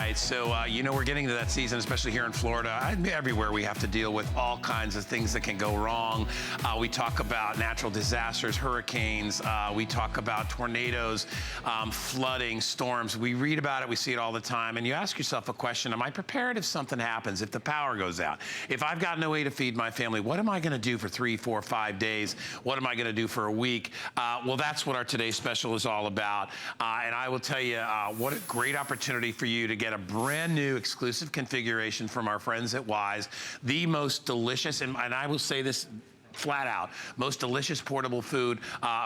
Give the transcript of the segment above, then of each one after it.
right, so you know we're getting to that season, especially here in Florida. Everywhere we have to deal with all kinds of things that can go wrong. We talk about natural disasters, hurricanes. We talk about tornadoes, flooding, storms. We read about it, we see it all the time. And you ask yourself a question, am I prepared if something happens, if the power goes out? If I've got no way to feed my family, what am I gonna do for 3, 4, 5 days? What am I gonna do for a week? Well, that's what our today's special is all about. And I will tell you, what a great opportunity for you to get a brand new exclusive configuration from our friends at Wise. The most delicious, and I will say this flat out, most delicious portable food,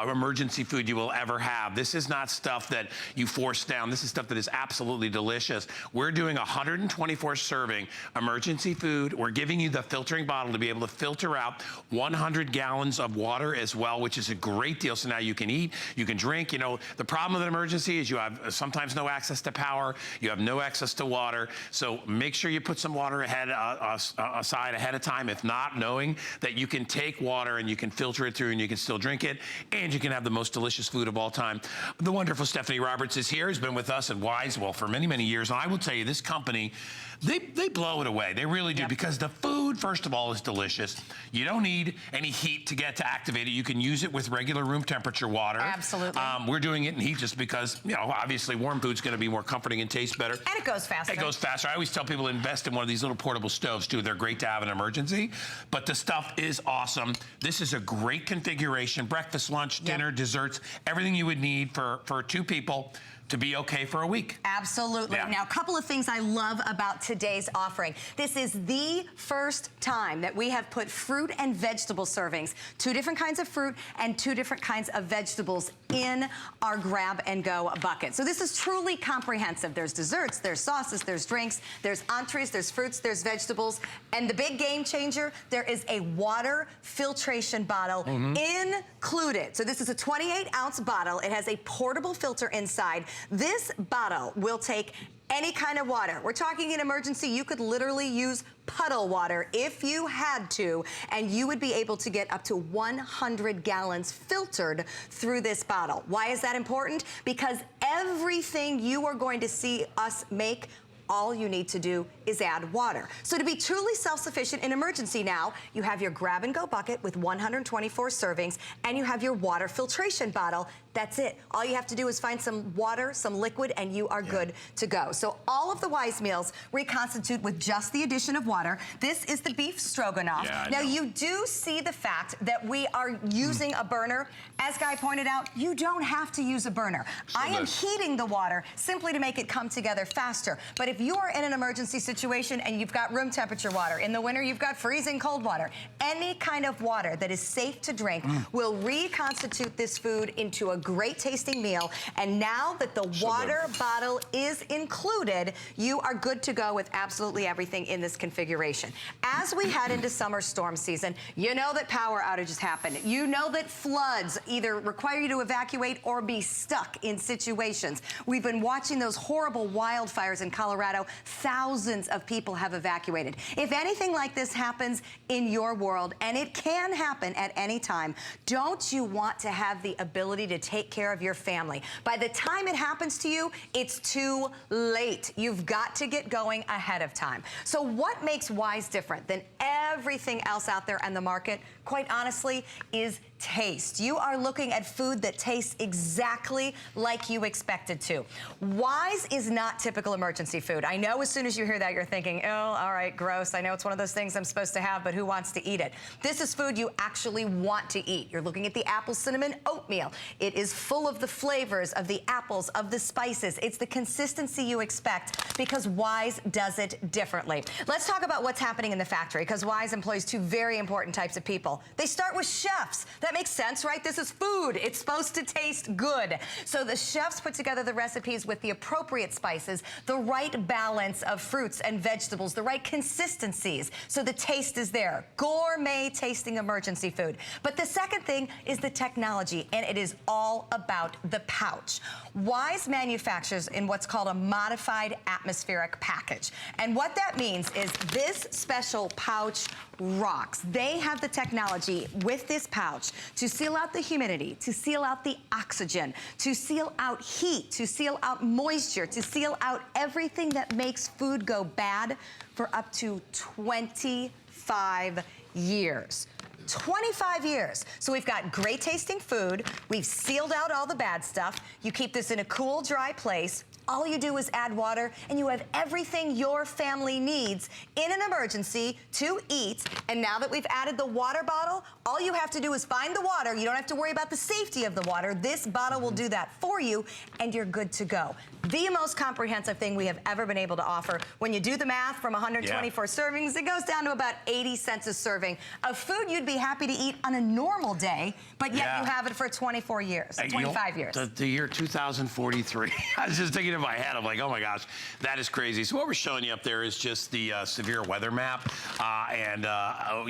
emergency food you will ever have. This is not stuff that you force down. This is stuff that is absolutely delicious. We're doing 124 serving emergency food. We're giving you the filtering bottle to be able to filter out 100 gallons of water as well, which is a great deal. So now you can eat, you can drink. You know, the problem with an emergency is you have sometimes no access to power, you have no access to water. So make sure you put some water aside ahead of time. If not, knowing that you can take water and you can filter it through and you can still drink it, and you can have the most delicious food of all time. The wonderful Stephanie Roberts is here, has been with us at Wise, well, for many, many years. And I will tell you, this company, they blow it away. They really do, because the food, first of all, is delicious. You don't need any heat to get to activate it. You can use it with regular room temperature water. Absolutely. We're doing it in heat just because, you know, obviously warm food's gonna be more comforting and taste better. And it goes faster. It goes faster. I always tell people to invest in one of these little portable stoves too. They're great to have in an emergency, but the stuff is awesome. This is a great configuration, breakfast, lunch, dinner, desserts, everything you would need for 2 people to be okay for a week. Absolutely. Yeah. Now, a couple of things I love about today's offering. This is the first time that we have put fruit and vegetable servings, 2 different kinds of fruit and 2 different kinds of vegetables in our grab and go bucket. So this is truly comprehensive. There's desserts, there's sauces, there's drinks, there's entrees, there's fruits, there's vegetables, and the big game changer, there is a water filtration bottle included. So this is a 28-ounce bottle. It has a portable filter inside. This bottle will take any kind of water. We're talking in emergency, you could literally use puddle water if you had to, and you would be able to get up to 100 gallons filtered through this bottle. Why is that important? Because everything you are going to see us make, all you need to do is add water. So to be truly self-sufficient in emergency now, you have your grab and go bucket with 124 servings, and you have your water filtration bottle. That's it. All you have to do is find some water, some liquid, and you are good to go. So all of the Wise meals reconstitute with just the addition of water. This is the beef stroganoff. Now you do see the fact that we are using a burner. As Guy pointed out, you don't have to use a burner. I am heating the water simply to make it come together faster. But if you are in an emergency situation and you've got room temperature water, in the winter you've got freezing cold water, any kind of water that is safe to drink will reconstitute this food into a great tasting meal. And now that the water bottle is included, you are good to go with absolutely everything in this configuration. As we head into summer storm season, you know that power outages happen. You know that floods either require you to evacuate or be stuck in situations. We've been watching those horrible wildfires in Colorado. Thousands of people have evacuated. If anything like this happens in your world, and it can happen at any time, don't you want to have the ability to take care of your family? By the time it happens to you, it's too late. You've got to get going ahead of time. So what makes Wise different than everything else out there on the market, quite honestly, is taste. You are looking at food that tastes exactly like you expected to. Wise is not typical emergency food. I know as soon as you hear that, you're thinking, oh, all right, gross. I know it's one of those things I'm supposed to have, but who wants to eat it? This is food you actually want to eat. You're looking at the apple cinnamon oatmeal. It is full of the flavors of the apples, of the spices. It's the consistency you expect because Wise does it differently. Let's talk about what's happening in the factory, because Wise employs 2 very important types of people. They start with chefs. That makes sense, right? This is food. It's supposed to taste good. So the chefs put together the recipes with the appropriate spices, the right balance of fruits and vegetables, the right consistencies, so the taste is there. Gourmet tasting emergency food. But the second thing is the technology, and it is all about the pouch. Wise manufactures in what's called a modified atmospheric package. And what that means is this special pouch rocks. They have the technology with this pouch to seal out the humidity, to seal out the oxygen, to seal out heat, to seal out moisture, to seal out everything that makes food go bad for up to 25 years. 25 years. So we've got great tasting food. We've sealed out all the bad stuff. You keep this in a cool, dry place. All you do is add water, and you have everything your family needs in an emergency to eat. And now that we've added the water bottle, all you have to do is find the water. You don't have to worry about the safety of the water. This bottle will do that for you, and you're good to go. The most comprehensive thing we have ever been able to offer. When you do the math from 124 servings, it goes down to about 80 cents a serving of food you'd be happy to eat on a normal day, but yet you have it for 24 years, 25 years. The year 2043. I was just thinking in my head, I'm like, oh my gosh, that is crazy. So what we're showing you up there is just the severe weather map and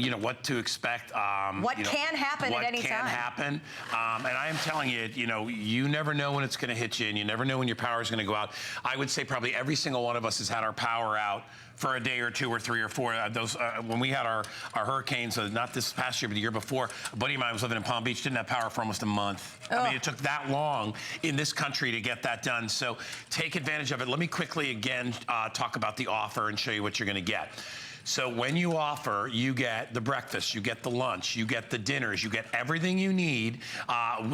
you know, what to expect. What can happen at any time. What can happen. And I am telling you, you know, you never know when it's going to hit you, and you never know when your power is going to go out. I would say probably every single one of us has had our power out for a day or two or three or four. Those when we had our hurricanes, not this past year, but the year before, a buddy of mine was living in Palm Beach, didn't have power for almost a month. I mean, it took that long in this country to get that done. So take advantage of it. Let me quickly again talk about the offer and show you what you're going to get. So when you offer, you get the breakfast, you get the lunch, you get the dinners, you get everything you need,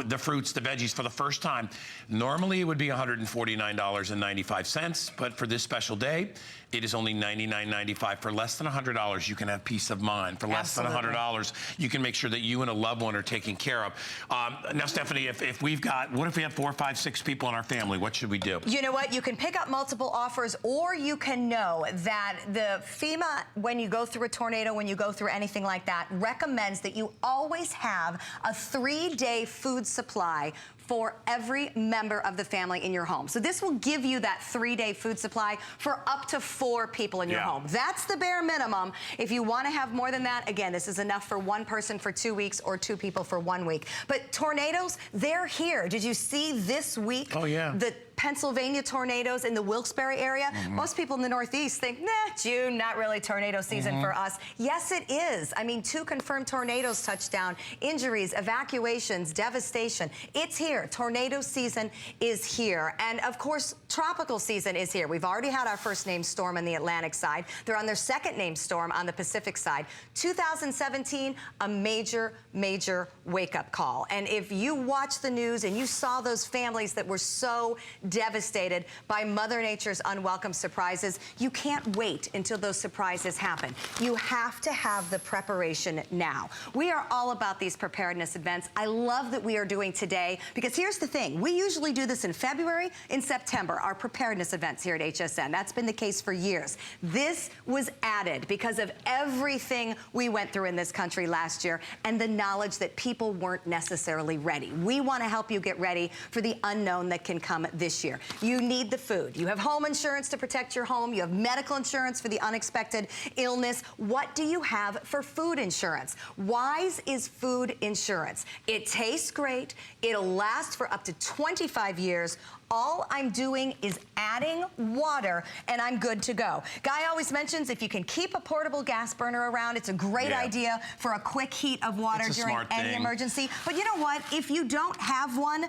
the fruits, the veggies for the first time. Normally it would be $149.95, but for this special day, it is only $99.95. For less than $100, you can have peace of mind. For less than $100, you can make sure that you and a loved one are taken care of. Now, Stephanie, if we've got, what if we have 4, 5, 6 people in our family? What should we do? You know what? You can pick up multiple offers, or you can know that the FEMA, when you go through a tornado, when you go through anything like that, recommends that you always have a 3-day food supply for every member of the family in your home. So this will give you that 3-day food supply for up to 4 people in your home. That's the bare minimum. If you want to have more than that, again, this is enough for 1 person for 2 weeks or 2 people for 1 week. But tornadoes, they're here. Did you see this week? Oh, yeah. The Pennsylvania tornadoes in the Wilkes-Barre area. Most people in the Northeast think, nah, June, not really tornado season for us. Yes, it is. I mean, 2 confirmed tornadoes touched down, injuries, evacuations, devastation. It's here. Tornado season is here. And of course, tropical season is here. We've already had our first named storm on the Atlantic side. They're on their second named storm on the Pacific side. 2017, a major, major wake-up call. And if you watch the news and you saw those families that were so devastated by Mother Nature's unwelcome surprises, you can't wait until those surprises happen. You have to have the preparation now. We are all about these preparedness events. I love that we are doing today, because here's the thing. We usually do this in February, in September, our preparedness events here at HSN. That's been the case for years. This was added because of everything we went through in this country last year and the knowledge that people weren't necessarily ready. We want to help you get ready for the unknown that can come this year. You need the food. You have home insurance to protect your home. You have medical insurance for the unexpected illness. What do you have for food insurance? Wise is food insurance. It tastes great. It'll last for up to 25 years. All I'm doing is adding water, and I'm good to go. Guy always mentions if you can keep a portable gas burner around, it's a great idea for a quick heat of water during any emergency. But you know what? If you don't have one,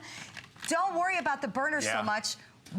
don't worry about the burner so much.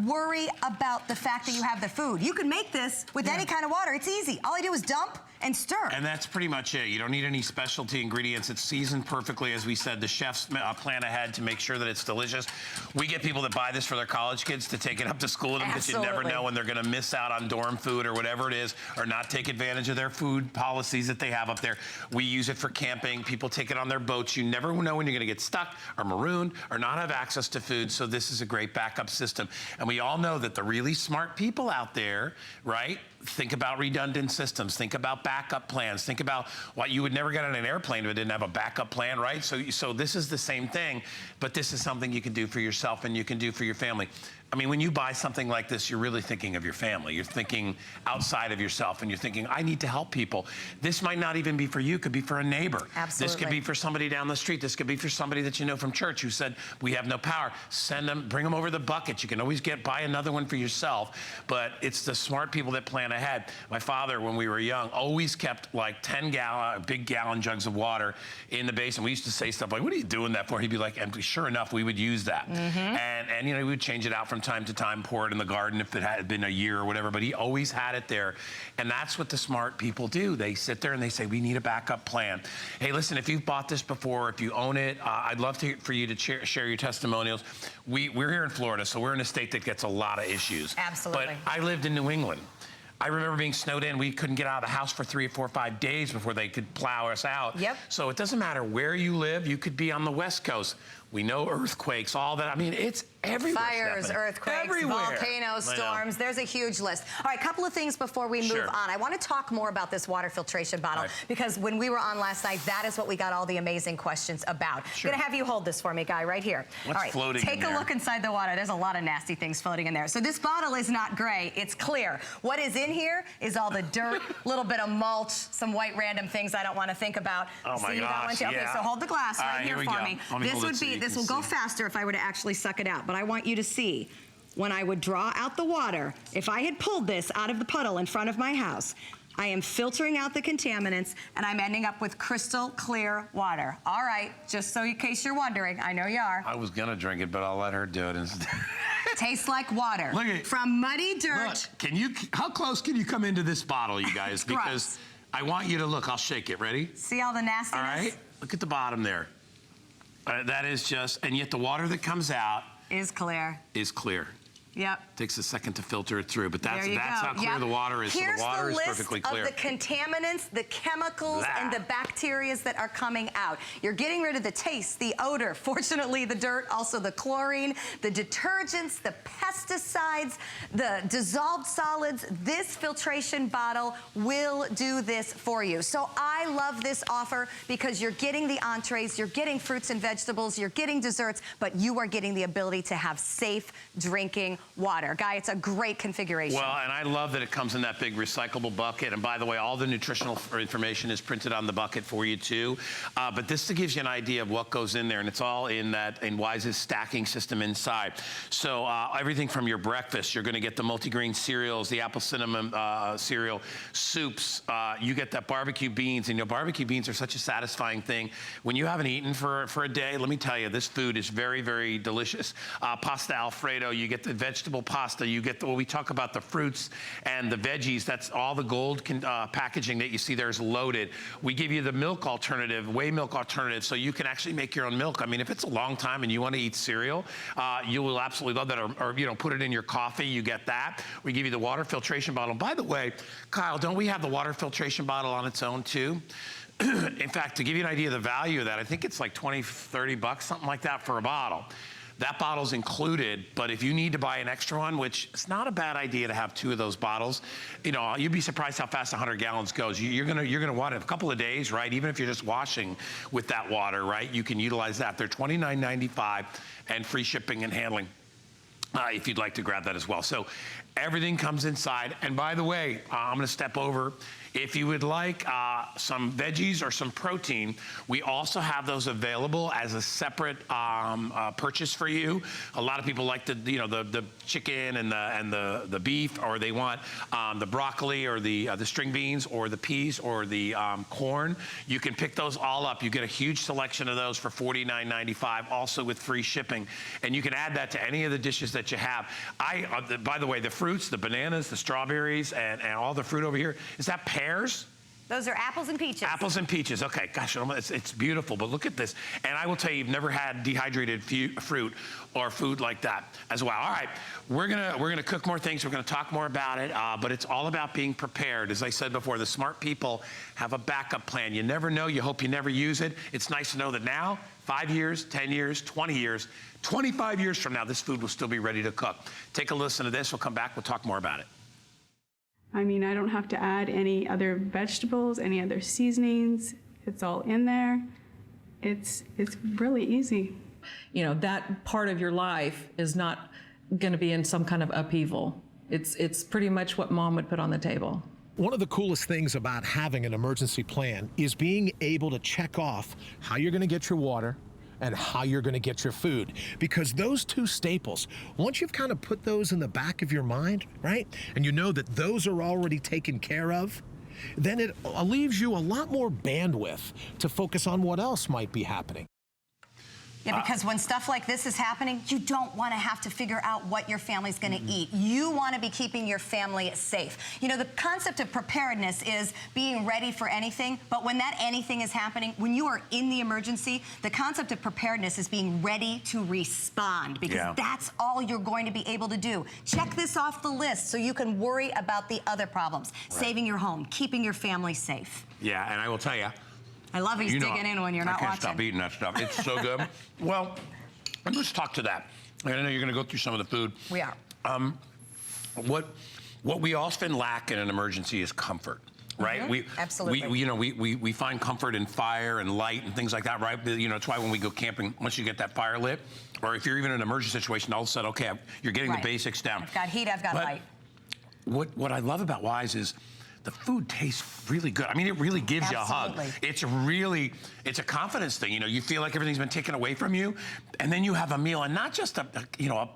Worry about the fact that you have the food. You can make this with any kind of water. It's easy. All I do is dump and stir. And that's pretty much it. You don't need any specialty ingredients. It's seasoned perfectly. As we said, the chefs plan ahead to make sure that it's delicious. We get people that buy this for their college kids to take it up to school with them, because you never know when they're going to miss out on dorm food or whatever it is, or not take advantage of their food policies that they have up there. We use it for camping. People take it on their boats. You never know when you're going to get stuck or marooned or not have access to food. So this is a great backup system. And we all know that the really smart people out there, right, think about redundant systems, think about backup plans, think about what you would never get on an airplane if it didn't have a backup plan, right? So this is the same thing, but this is something you can do for yourself and you can do for your family. I mean, when you buy something like this, you're really thinking of your family. You're thinking outside of yourself, and you're thinking, I need to help people. This might not even be for you. It could be for a neighbor. Absolutely. This could be for somebody down the street. This could be for somebody that you know from church who said, we have no power. Send them, bring them over the bucket. You can always buy another one for yourself, but it's the smart people that plan ahead. My father, when we were young, always always kept like 10 big gallon jugs of water in the basement. We used to say stuff like, what are you doing that for? He'd be like, and sure enough, we would use that. And you know, we would change it out from time to time, pour it in the garden if it had been a year or whatever, but he always had it there. And that's what the smart people do. They sit there and they say, we need a backup plan. Hey, listen, if you've bought this before, if you own it, I'd love for you to share your testimonials. We're here in Florida, so we're in a state that gets a lot of issues. Absolutely. But I lived in New England. I remember being snowed in. We couldn't get out of the house for 3 or 4 or 5 days before they could plow us out. Yep. So it doesn't matter where you live. You could be on the West Coast. We know earthquakes, all that. I mean, it's everywhere. Fires, Stephanie. earthquakes, everywhere. volcanoes, storms. There's a huge list. All right, a couple of things before we move on. I want to talk more about this water filtration bottle because when we were on last night, that is what we got all the amazing questions about. I'm going to have you hold this for me, Guy, right here. What's floating Take a look inside the water. There's a lot of nasty things floating in there. So this bottle is not gray. It's clear. What is in here is all the dirt, a little bit of mulch, some white random things I don't want to think about. Oh, my gosh, Okay, so hold the glass right here for me. This will go faster if I were to actually suck it out, but I want you to see when I would draw out the water, if I had pulled this out of the puddle in front of my house, I am filtering out the contaminants and I'm ending up with crystal clear water. All right, just so in case you're wondering, I know you are. I was gonna drink it, but I'll let her do it instead. Tastes like water. Look at from muddy dirt. Look, how close can you come into this bottle, you guys? Because I want you to look. I'll shake it. Ready? See all the nastiness? All right. Look at the bottom there. That is just, and yet the water that comes out is clear. Yep. Takes a second to filter it through, but that's how clear the water is. Here's so the water the list is perfectly clear. of the contaminants, the chemicals, and the bacteria that are coming out. You're getting rid of the taste, the odor, fortunately the dirt, also the chlorine, the detergents, the pesticides, the dissolved solids. This filtration bottle will do this for you. So I love this offer because you're getting the entrees, you're getting fruits and vegetables, you're getting desserts, but you are getting the ability to have safe drinking water. Guy, it's a great configuration. Well, and I love that it comes in that big recyclable bucket. And by the way, all the nutritional information is printed on the bucket for you too. But this gives you an idea of what goes in there, and it's all in Wise's stacking system inside. So everything from your breakfast, you're going to get the multigrain cereals, the apple cinnamon cereal, soups. You get that barbecue beans, and barbecue beans are such a satisfying thing. When you haven't eaten for a day, let me tell you, this food is very, very delicious. Pasta Alfredo, you get the vegetable pasta, you get when we talk about the fruits and the veggies, that's all the gold packaging that you see there is loaded. We give you the milk alternative, whey milk alternative, so you can actually make your own milk. I mean, if it's a long time and you want to eat cereal, you will absolutely love that, or put it in your coffee, you get that. We give you the water filtration bottle. By the way, Kyle, don't we have the water filtration bottle on its own too? In fact, to give you an idea of the value of that, I think it's like 20, 30 bucks, something like that for a bottle. That bottle's included, but if you need to buy an extra one, which it's not a bad idea to have 2 of those bottles, you'd be surprised how fast 100 gallons goes. You're gonna want it a couple of days, right? Even if you're just washing with that water, right? You can utilize that. They're $29.95 and free shipping and handling. If you'd like to grab that as well. So everything comes inside. And by the way, I'm gonna step over. If you would like some veggies or some protein, we also have those available as a separate purchase for you. A lot of people like the chicken and the beef, or they want the broccoli or the string beans or the peas or the corn. You can pick those all up. You get a huge selection of those for $49.95, also with free shipping. And you can add that to any of the dishes that you have. By the way, the fruits, the bananas, the strawberries, and all the fruit over here, is that pears? Those are apples and peaches. Apples and peaches. Okay, gosh, it's beautiful, but look at this. And I will tell you, you've never had dehydrated fruit or food like that as well. All right, we're gonna cook more things. We're gonna talk more about it, but it's all about being prepared. As I said before, the smart people have a backup plan. You never know. You hope you never use it. It's nice to know that now, 5 years, 10 years, 20 years, 25 years from now, this food will still be ready to cook. Take a listen to this. We'll come back. We'll talk more about it. I mean, I don't have to add any other vegetables, any other seasonings. It's all in there. It's really easy. That part of your life is not going to be in some kind of upheaval. It's pretty much what Mom would put on the table. One of the coolest things about having an emergency plan is being able to check off how you're going to get your water and how you're going to get your food. Because those 2 staples, once you've kind of put those in the back of your mind, right, and you know that those are already taken care of, then it leaves you a lot more bandwidth to focus on what else might be happening. Yeah, because when stuff like this is happening, you don't want to have to figure out what your family's going to eat. You want to be keeping your family safe. You know, the concept of preparedness is being ready for anything, but when that anything is happening, when you are in the emergency, the concept of preparedness is being ready to respond, because that's all you're going to be able to do. Check this off the list so you can worry about the other problems. Saving your home, keeping your family safe. Yeah, and I will tell you, I love he's digging in when you're not watching. I can't stop eating that stuff. It's so good. Well, let's talk to that. I know you're going to go through some of the food. We are. What we often lack in an emergency is comfort, right? Absolutely. We find comfort in fire and light and things like that, right? You know, it's why when we go camping, once you get that fire lit, or if you're even in an emergency situation, all of a sudden, okay, you're getting the basics down. I've got heat, I've got light. What I love about Wise is the food tastes really good. I mean, it really gives you a hug. It's a confidence thing. You know, you feel like everything's been taken away from you, and then you have a meal, and not just a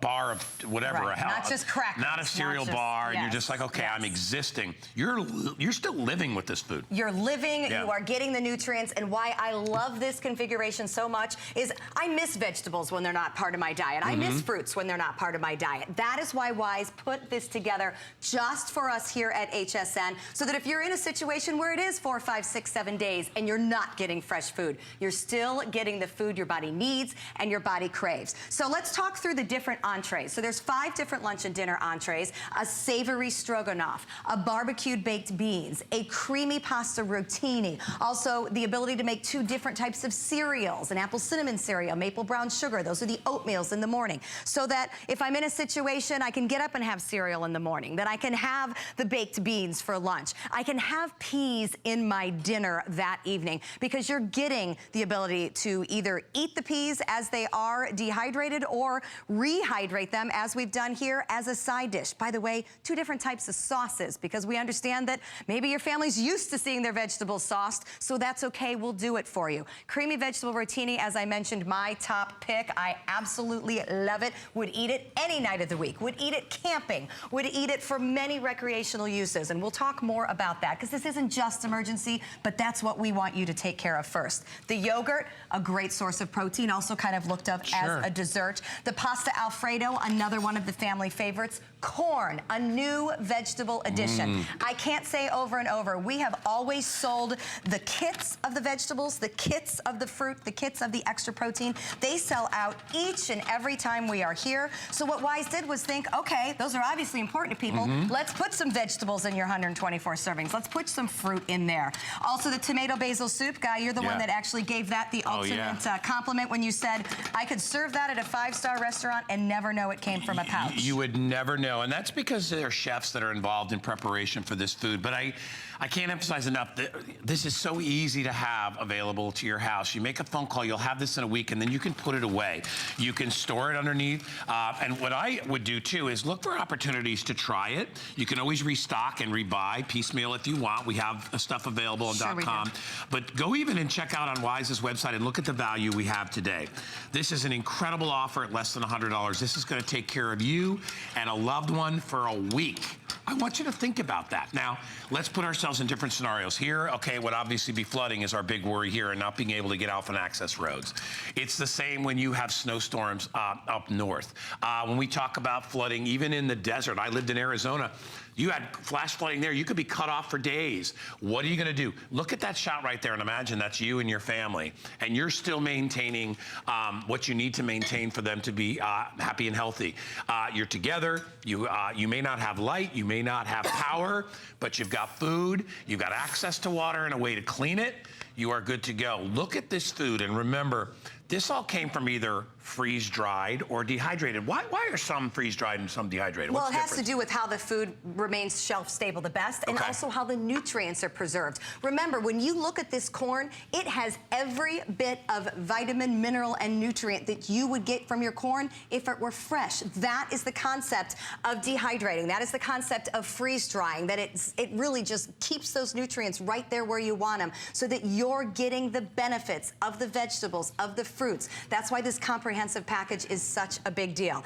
bar of whatever, not just crackers, not a cereal bar, and you're just like, okay, I'm existing. You're still living with this food. You're living. You are getting the nutrients, and why I love this configuration so much is I miss vegetables when they're not part of my diet. I miss fruits when they're not part of my diet. That is why Wise put this together just for us here at HSN, so that if you're in a situation where it is 4, 5, 6, 7 days and you're not getting fresh food, you're still getting the food your body needs and your body craves. So let's talk through the different entrees. So there's 5 different lunch and dinner entrees: a savory stroganoff, a barbecued baked beans, a creamy pasta rotini, also the ability to make 2 different types of cereals, an apple cinnamon cereal, maple brown sugar. Those are the oatmeals in the morning, so that if I'm in a situation, I can get up and have cereal in the morning, that I can have the baked beans for lunch. I can have peas in my dinner that evening, because you're getting the ability to either eat the peas as they are dehydrated or rehydrate them, as we've done here, as a side dish. By the way, 2 different types of sauces, because we understand that maybe your family's used to seeing their vegetables sauced, so that's okay. We'll do it for you. Creamy vegetable rotini, as I mentioned, my top pick. I absolutely love it. Would eat it any night of the week. Would eat it camping. Would eat it for many recreational uses, and we'll talk more about that, because this isn't just emergency, but that's what we want you to take care of first. The yogurt, a great source of protein, also kind of looked up as a dessert. The pasta Alfredo, another one of the family favorites. Corn, a new vegetable addition. I can't say over and over, we have always sold the kits of the vegetables, the kits of the fruit, the kits of the extra protein. They sell out each and every time we are here. So what Wise did was think, okay, those are obviously important to people. Let's put some vegetables in your 124 servings. Let's put some fruit in there. Also, the tomato basil soup. Guy, you're the one that actually gave that the ultimate compliment when you said, I could serve that at a 5-star restaurant and never know it came from a pouch. You would never know, and that's because there are chefs that are involved in preparation for this food. But I can't emphasize enough that this is so easy to have available to your house. You make a phone call, you'll have this in a week, and then you can put it away. You can store it underneath. And what I would do too is look for opportunities to try it. You can always restock and rebuy piecemeal if you want. We have stuff available on .com. But go even and check out on Wise's website and look at the value we have today. This is an incredible offer at less than $100. This is going to take care of you and a loved one for a week. I want you to think about that. Now, let's put ourselves in different scenarios. Here, okay, what obviously be flooding is our big worry here, and not being able to get off and access roads. It's the same when you have snowstorms up north. When we talk about flooding, even in the desert, I lived in Arizona. You had flash flooding there. You could be cut off for days. What are you going to do? Look at that shot right there and imagine that's you and your family, and you're still maintaining what you need to maintain for them to be happy and healthy. You're together. You may not have light. You may not have power, but you've got food. You've got access to water and a way to clean it. You are good to go. Look at this food and remember, this all came from either freeze-dried or dehydrated. Why are some freeze-dried and some dehydrated? Well, it has to do with how the food remains shelf-stable the best, and also how the nutrients are preserved. Remember, when you look at this corn, it has every bit of vitamin, mineral, and nutrient that you would get from your corn if it were fresh. That is the concept of dehydrating. That is the concept of freeze-drying, that it really just keeps those nutrients right there where you want them, so that you're getting the benefits of the vegetables, of the fruits. That's why this comprehensive package is such a big deal.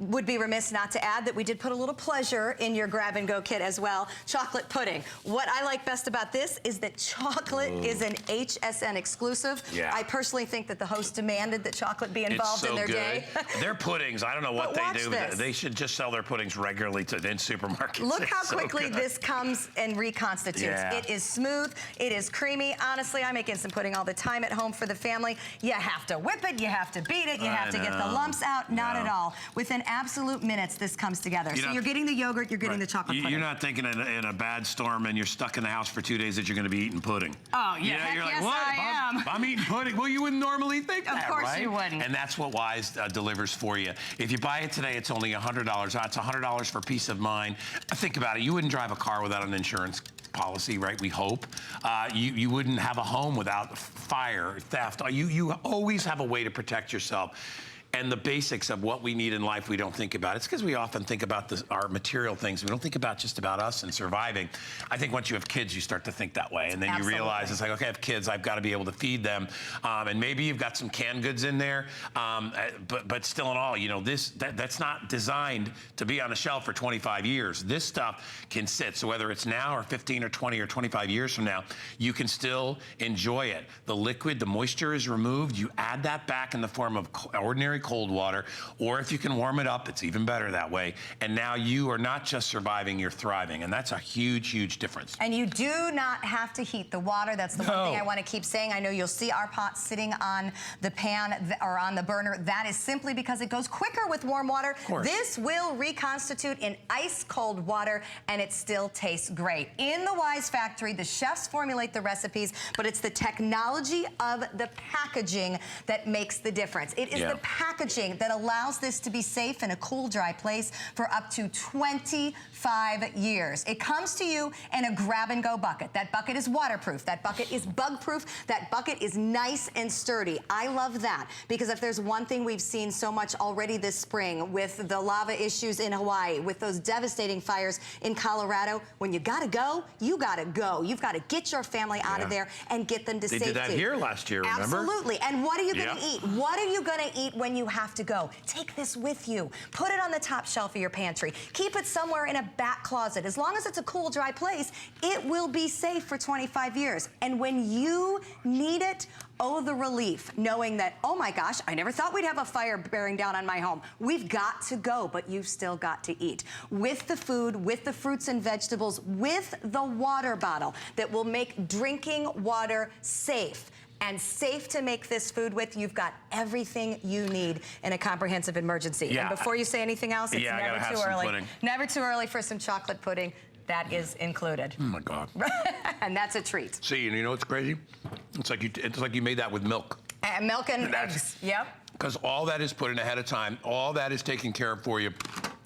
would be remiss not to add that we did put a little pleasure in your grab-and-go kit as well. Chocolate pudding. What I like best about this is that chocolate is an HSN exclusive. Yeah. I personally think that the host demanded that chocolate be involved in their day. Their puddings, I don't know what they do. This. They should just sell their puddings regularly in supermarkets. Look how quickly this comes and reconstitutes. Yeah. It is smooth. It is creamy. Honestly, I make instant pudding all the time at home for the family. You have to whip it. You have to beat it. You have to get the lumps out. Not at all. Within absolute minutes, this comes together. So you're getting the yogurt. You're getting the chocolate pudding. You're not thinking in a bad storm and you're stuck in the house for 2 days that you're going to be eating pudding. Oh, yeah. You're like, yes, what? I am. I'm eating pudding. Well, you wouldn't normally think that, right? Of course you wouldn't. And that's what Wise delivers for you. If you buy it today, it's only $100. That's $100 for peace of mind. Think about it. You wouldn't drive a car without an insurance policy, right? We hope. You wouldn't have a home without fire, theft. You always have a way to protect yourself. And the basics of what we need in life, we don't think about. It's because we often think about our material things. We don't think about just about us and surviving. I think once you have kids, you start to think that way. And then you realize it's like, okay, I have kids, I've got to be able to feed them. And maybe you've got some canned goods in there. But still in all, you know, that's not designed to be on a shelf for 25 years. This stuff can sit. So whether it's now or 15 or 20 or 25 years from now, you can still enjoy it. The liquid, the moisture is removed. You add that back in the form of ordinary cold water, or if you can warm it up, it's even better that way. And now you are not just surviving, you're thriving. And that's a huge, huge difference. And you do not have to heat the water. That's the one thing I want to keep saying. I know you'll see our pot sitting on the pan or on the burner. That is simply because it goes quicker with warm water. This will reconstitute in ice cold water, and it still tastes great. In the Wise factory, the chefs formulate the recipes, but it's the technology of the packaging that makes the difference. It is the packaging that allows this to be safe in a cool, dry place for up to 25 years. It comes to you in a grab-and-go bucket. That bucket is waterproof. That bucket is bug-proof. That bucket is nice and sturdy. I love that, because if there's one thing we've seen so much already this spring with the lava issues in Hawaii, with those devastating fires in Colorado, when you gotta go, you gotta go. You've got to get your family out of there and get them to safety. They did that here last year, remember? Absolutely. And what are you gonna eat? What are you gonna eat when you have to go? Take this with you. Put it on the top shelf of your pantry. Keep it somewhere in a back closet. As long as it's a cool, dry place, it will be safe for 25 years. And when you need it, oh, the relief, knowing that, oh my gosh, I never thought we'd have a fire bearing down on my home. We've got to go, but you've still got to eat. With the food, with the fruits and vegetables, with the water bottle that will make drinking water safe. And safe to make this food with, you've got everything you need in a comprehensive emergency. Yeah. And before you say anything else, it's never too early. Pudding. Never too early for some chocolate pudding. That is included. Oh my God. And that's a treat. See, and you know what's crazy? It's like you made that with milk. Milk and eggs. Yep. Because all that is put in ahead of time. All that is taken care of for you.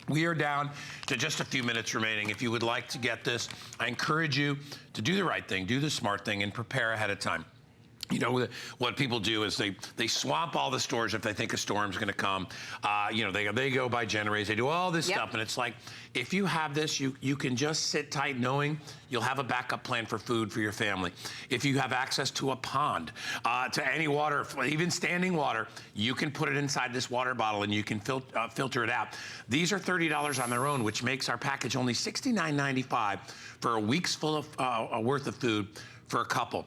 We are down to just a few minutes remaining. If you would like to get this, I encourage you to do the right thing, do the smart thing, and prepare ahead of time. You know, what people do is they swamp all the stores if they think a storm's going to come. You know, they go by generators. They do all this stuff. And it's like, if you have this, you can just sit tight knowing you'll have a backup plan for food for your family. If you have access to a pond, to any water, even standing water, you can put it inside this water bottle and you can filter it out. These are $30 on their own, which makes our package only $69.95 for a week's full of worth of food for a couple.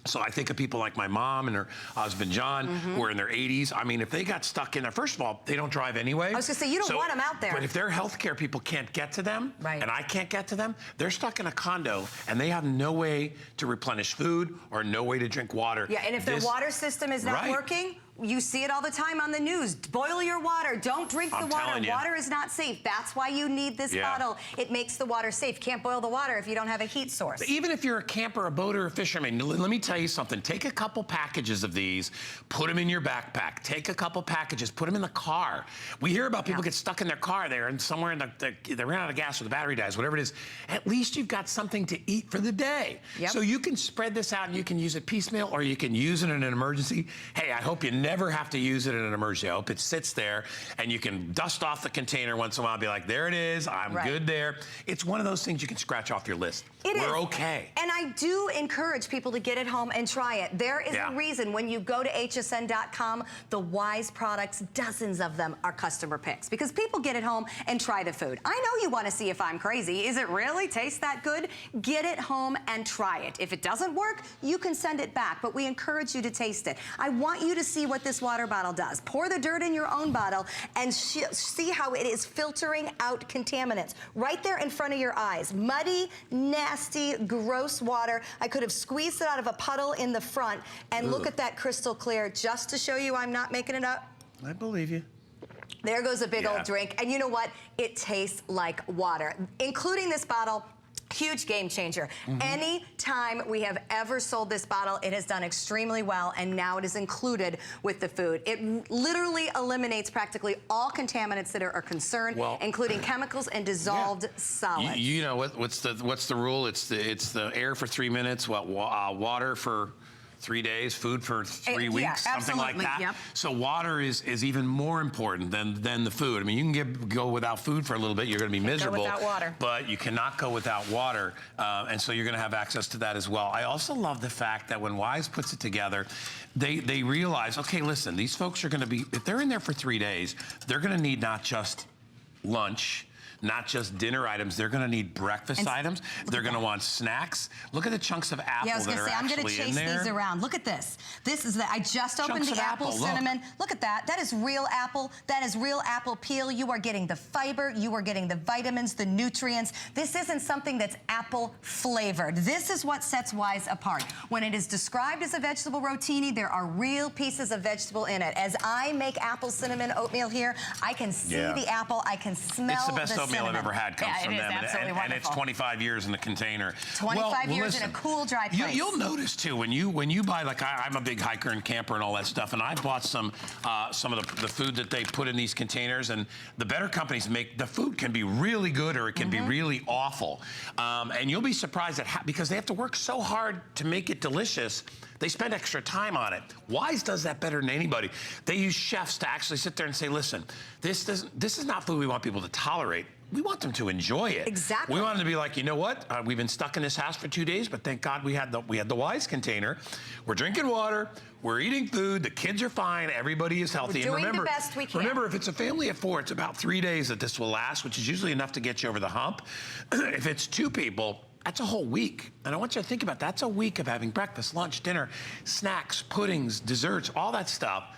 So I think of people like my mom and her husband, John, who are in their 80s. I mean, if they got stuck in there, first of all, they don't drive anyway. I was gonna say, you don't want them out there. But if their healthcare people can't get to them, and I can't get to them, they're stuck in a condo and they have no way to replenish food or no way to drink water. Yeah, and if their water system is not working, you see it all the time on the news. Boil your water. Don't drink the water. Water is not safe. That's why you need this bottle. It makes the water safe. Can't boil the water if you don't have a heat source. Even if you're a camper, a boater, a fisherman, let me tell you something. Take a couple packages of these, put them in your backpack. Take a couple packages, put them in the car. We hear about people get stuck in their car there and somewhere in they ran out of gas or the battery dies, whatever it is. At least you've got something to eat for the day. So you can spread this out and you can use it piecemeal or you can use it in an emergency. Hey, I hope you never never have to use it in an emergency. I hope it sits there and you can dust off the container once in a while and be like, there it is, I'm good there. It's one of those things you can scratch off your list. We're okay. And I do encourage people to get it home and try it. There is a reason when you go to hsn.com, the Wise products, dozens of them are customer picks because people get it home and try the food. I know you want to see if I'm crazy. Is it really taste that good? Get it home and try it. If it doesn't work, you can send it back, but we encourage you to taste it. I want you to see what this water bottle does. Pour the dirt in your own bottle and see how it is filtering out contaminants right there in front of your eyes. Muddy, nasty, gross water. I could have squeezed it out of a puddle in the front and look at that crystal clear just to show you I'm not making it up. I believe you. There goes a big old drink. And you know what? It tastes like water. Including this bottle, huge game changer. Any time we have ever sold this bottle, it has done extremely well, and now it is included with the food. It literally eliminates practically all contaminants that are a concern, including chemicals and dissolved solids. You know what's the rule? It's the air for 3 minutes, water for 3 days, food for 3 weeks, something like that. So water is even more important than the food. I mean, you can go without food for a little bit, you're gonna be miserable. Go without water. But you cannot go without water, and so you're gonna have access to that as well. I also love the fact that when Wise puts it together, they realize, okay, listen, these folks are gonna be, if they're in there for 3 days, they're gonna need not just lunch, not just dinner items, they're gonna need breakfast items. They're gonna want snacks. Look at the chunks of apple that are actually in there. I'm gonna chase these around. Look at this. This is I just opened the apple cinnamon. Look at that. That is real apple. That is real apple peel. You are getting the fiber. You are getting the vitamins, the nutrients. This isn't something that's apple flavored. This is what sets Wise apart. When it is described as a vegetable rotini, there are real pieces of vegetable in it. As I make apple cinnamon oatmeal here, I can see the apple. I can smell It's the best oatmeal cinnamon. I've ever had comes from them. And it's 25 years in the container. 25 years in a cool, dry place. You'll notice too, when you buy, like I'm a big hiker and camper and all that stuff, and I bought some of the food that they put in these containers, and the better companies make, the food can be really good or it can be really awful. And you'll be surprised at because they have to work so hard to make it delicious, they spend extra time on it. Wise does that better than anybody. They use chefs to actually sit there and say, listen, this is not food we want people to tolerate. We want them to enjoy it. Exactly. We want them to be like, you know what? We've been stuck in this house for 2 days, but thank God we had the Wise container. We're drinking water. We're eating food. The kids are fine. Everybody is healthy. We're doing the best we can. Remember, if it's a family of 4, it's about 3 days that this will last, which is usually enough to get you over the hump. If it's 2 people, that's a whole week. And I want you to think about that's a week of having breakfast, lunch, dinner, snacks, puddings, desserts, all that stuff.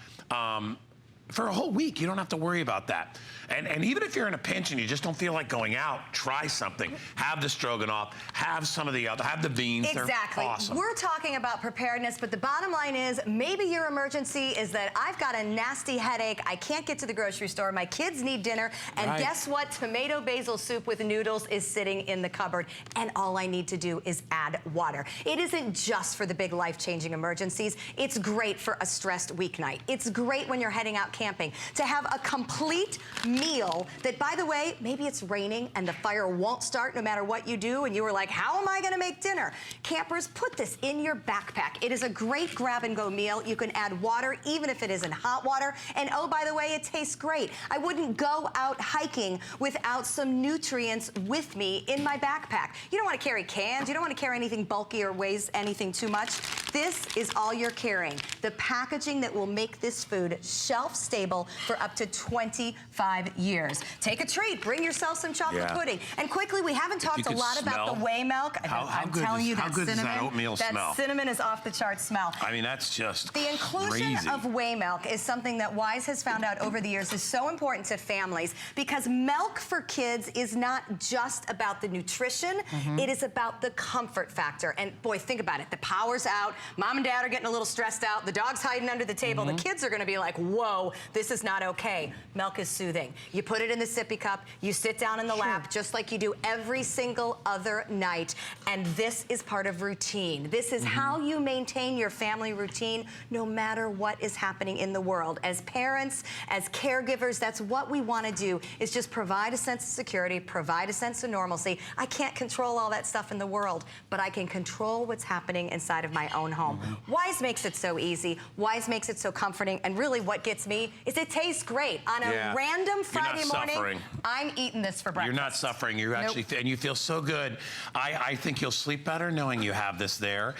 For a whole week, you don't have to worry about that. And even if you're in a pinch and you just don't feel like going out, try something. Have the stroganoff, have some of the other, have the beans. Exactly. They're awesome. We're talking about preparedness, but the bottom line is maybe your emergency is that I've got a nasty headache. I can't get to the grocery store. My kids need dinner. And guess what? Tomato basil soup with noodles is sitting in the cupboard. And all I need to do is add water. It isn't just for the big life-changing emergencies. It's great for a stressed weeknight. It's great when you're heading out camping to have a complete meal that, by the way, maybe it's raining and the fire won't start no matter what you do, and you were like, how am I gonna make dinner? Campers, put this in your backpack. It is a great grab-and-go meal. You can add water even if it isn't hot water, and oh, by the way, it tastes great. I wouldn't go out hiking without some nutrients with me in my backpack. You don't want to carry cans. You don't want to carry anything bulky or weighs anything too much. This is all you're carrying. The packaging that will make this food shelf-stable for up to 25 years. Take a treat. Bring yourself some chocolate pudding. And quickly, we haven't talked a lot about the whey milk. How good does that oatmeal smell? That cinnamon is off the chart smell. I mean, that's just The inclusion crazy. of whey milk is something that Wise has found out over the years is so important to families because milk for kids is not just about the nutrition, it is about the comfort factor. And boy, think about it. The power's out. Mom and dad are getting a little stressed out. The dog's hiding under the table. The kids are going to be like, whoa, this is not okay. Milk is soothing. You put it in the sippy cup. You sit down in the lap just like you do every single other night. And this is part of routine. This is how you maintain your family routine no matter what is happening in the world. As parents, as caregivers, that's what we want to do is just provide a sense of security, provide a sense of normalcy. I can't control all that stuff in the world, but I can control what's happening inside of my own home. Wise makes it so easy. Wise makes it so comforting. And really what gets me is it tastes great. On a random Friday morning, I'm eating this for breakfast. You're not suffering. You're actually, and you feel so good. I think you'll sleep better knowing you have this there.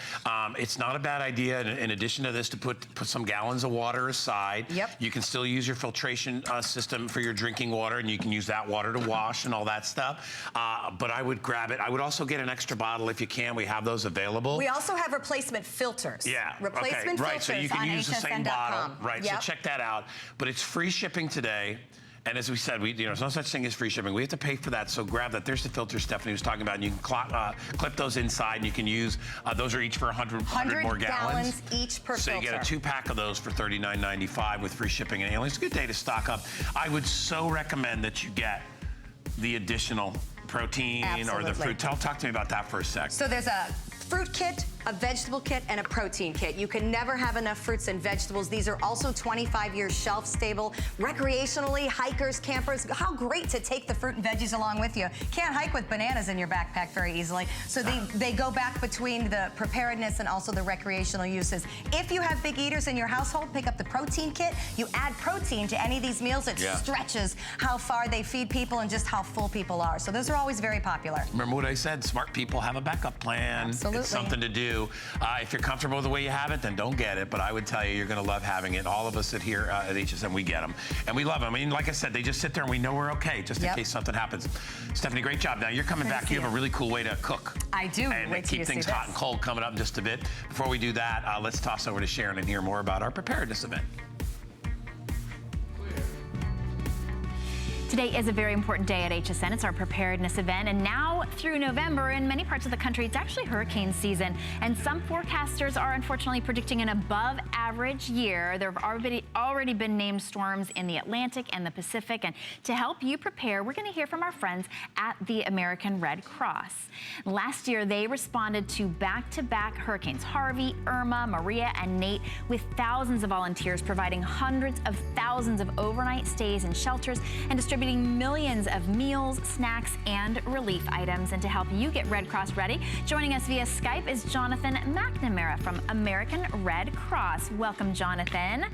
It's not a bad idea, in addition to this, to put some gallons of water aside. You can still use your filtration system for your drinking water, and you can use that water to wash and all that stuff. But I would grab it. I would also get an extra bottle if you can. We have those available. We also have replacement filters. Replacement filters so you can use the same bottle. So check that out. But it's free shipping today. And as we said, there's no such thing as free shipping. We have to pay for that, so grab that. There's the filter Stephanie was talking about, and you can clip those inside, and you can use, those are each for 100 more gallons. Each per filter. So you get a 2-pack of those for $39.95 with free shipping. And it's a good day to stock up. I would so recommend that you get the additional protein or the fruit. Talk to me about that for a sec. So there's a fruit kit, a vegetable kit, and a protein kit. You can never have enough fruits and vegetables. These are also 25 years shelf stable. Recreationally, hikers, campers, how great to take the fruit and veggies along with you. Can't hike with bananas in your backpack very easily. So they go back between the preparedness and also the recreational uses. If you have big eaters in your household, pick up the protein kit. You add protein to any of these meals. It stretches how far they feed people and just how full people are. So those are always very popular. Remember what I said, smart people have a backup plan. Absolutely. It's something to do. If you're comfortable with the way you have it, then don't get it. But I would tell you, you're going to love having it. All of us at here at HSN, we get them. And we love them. I mean, like I said, they just sit there and we know we're okay, just in case something happens. Stephanie, great job. Now, you're coming back. You have a really cool way to cook. I do. And keep things hot and cold coming up in just a bit. Before we do that, let's toss over to Sharon and hear more about our preparedness event. Today is a very important day at HSN. It's our preparedness event, and now through November in many parts of the country, it's actually hurricane season, and some forecasters are unfortunately predicting an above average year. There have already been named storms in the Atlantic and the Pacific, and to help you prepare, we're going to hear from our friends at the American Red Cross. Last year, they responded to back-to-back hurricanes, Harvey, Irma, Maria, and Nate, with thousands of volunteers providing hundreds of thousands of overnight stays in shelters and distributing millions of meals, snacks, and relief items. And to help you get Red Cross ready, joining us via Skype is Jonathan McNamara from American Red Cross. Welcome, Jonathan.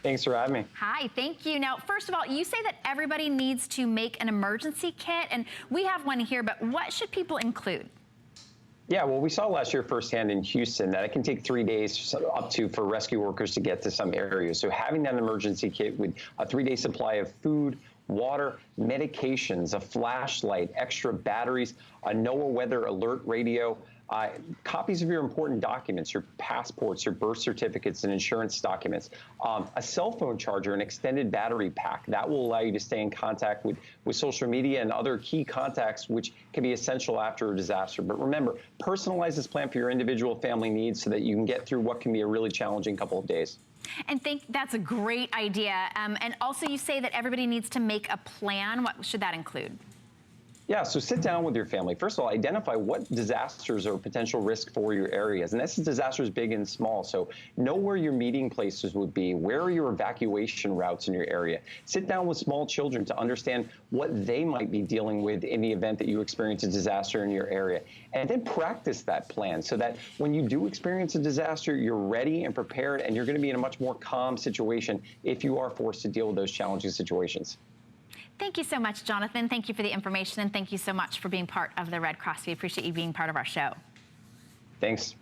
Thanks for having me. Hi, thank you. Now, first of all, you say that everybody needs to make an emergency kit, and we have one here, but what should people include? Yeah, well, we saw last year firsthand in Houston that it can take 3 days up to for rescue workers to get to some areas. So having that emergency kit with a 3-day supply of food, water, medications, a flashlight, extra batteries, a NOAA weather alert radio, copies of your important documents, your passports, your birth certificates, and insurance documents, a cell phone charger, an extended battery pack. That will allow you to stay in contact with social media and other key contacts, which can be essential after a disaster. But remember, personalize this plan for your individual family needs so that you can get through what can be a really challenging couple of days. And that's a great idea. And also you say that everybody needs to make a plan. What should that include? Yeah, so sit down with your family. First of all, identify what disasters are potential risk for your areas. And this is disasters big and small. So know where your meeting places would be. Where are your evacuation routes in your area? Sit down with small children to understand what they might be dealing with in the event that you experience a disaster in your area. And then practice that plan so that when you do experience a disaster, you're ready and prepared, and you're going to be in a much more calm situation if you are forced to deal with those challenging situations. Thank you so much, Jonathan. Thank you for the information, and thank you so much for being part of the Red Cross. We appreciate you being part of our show. Thanks.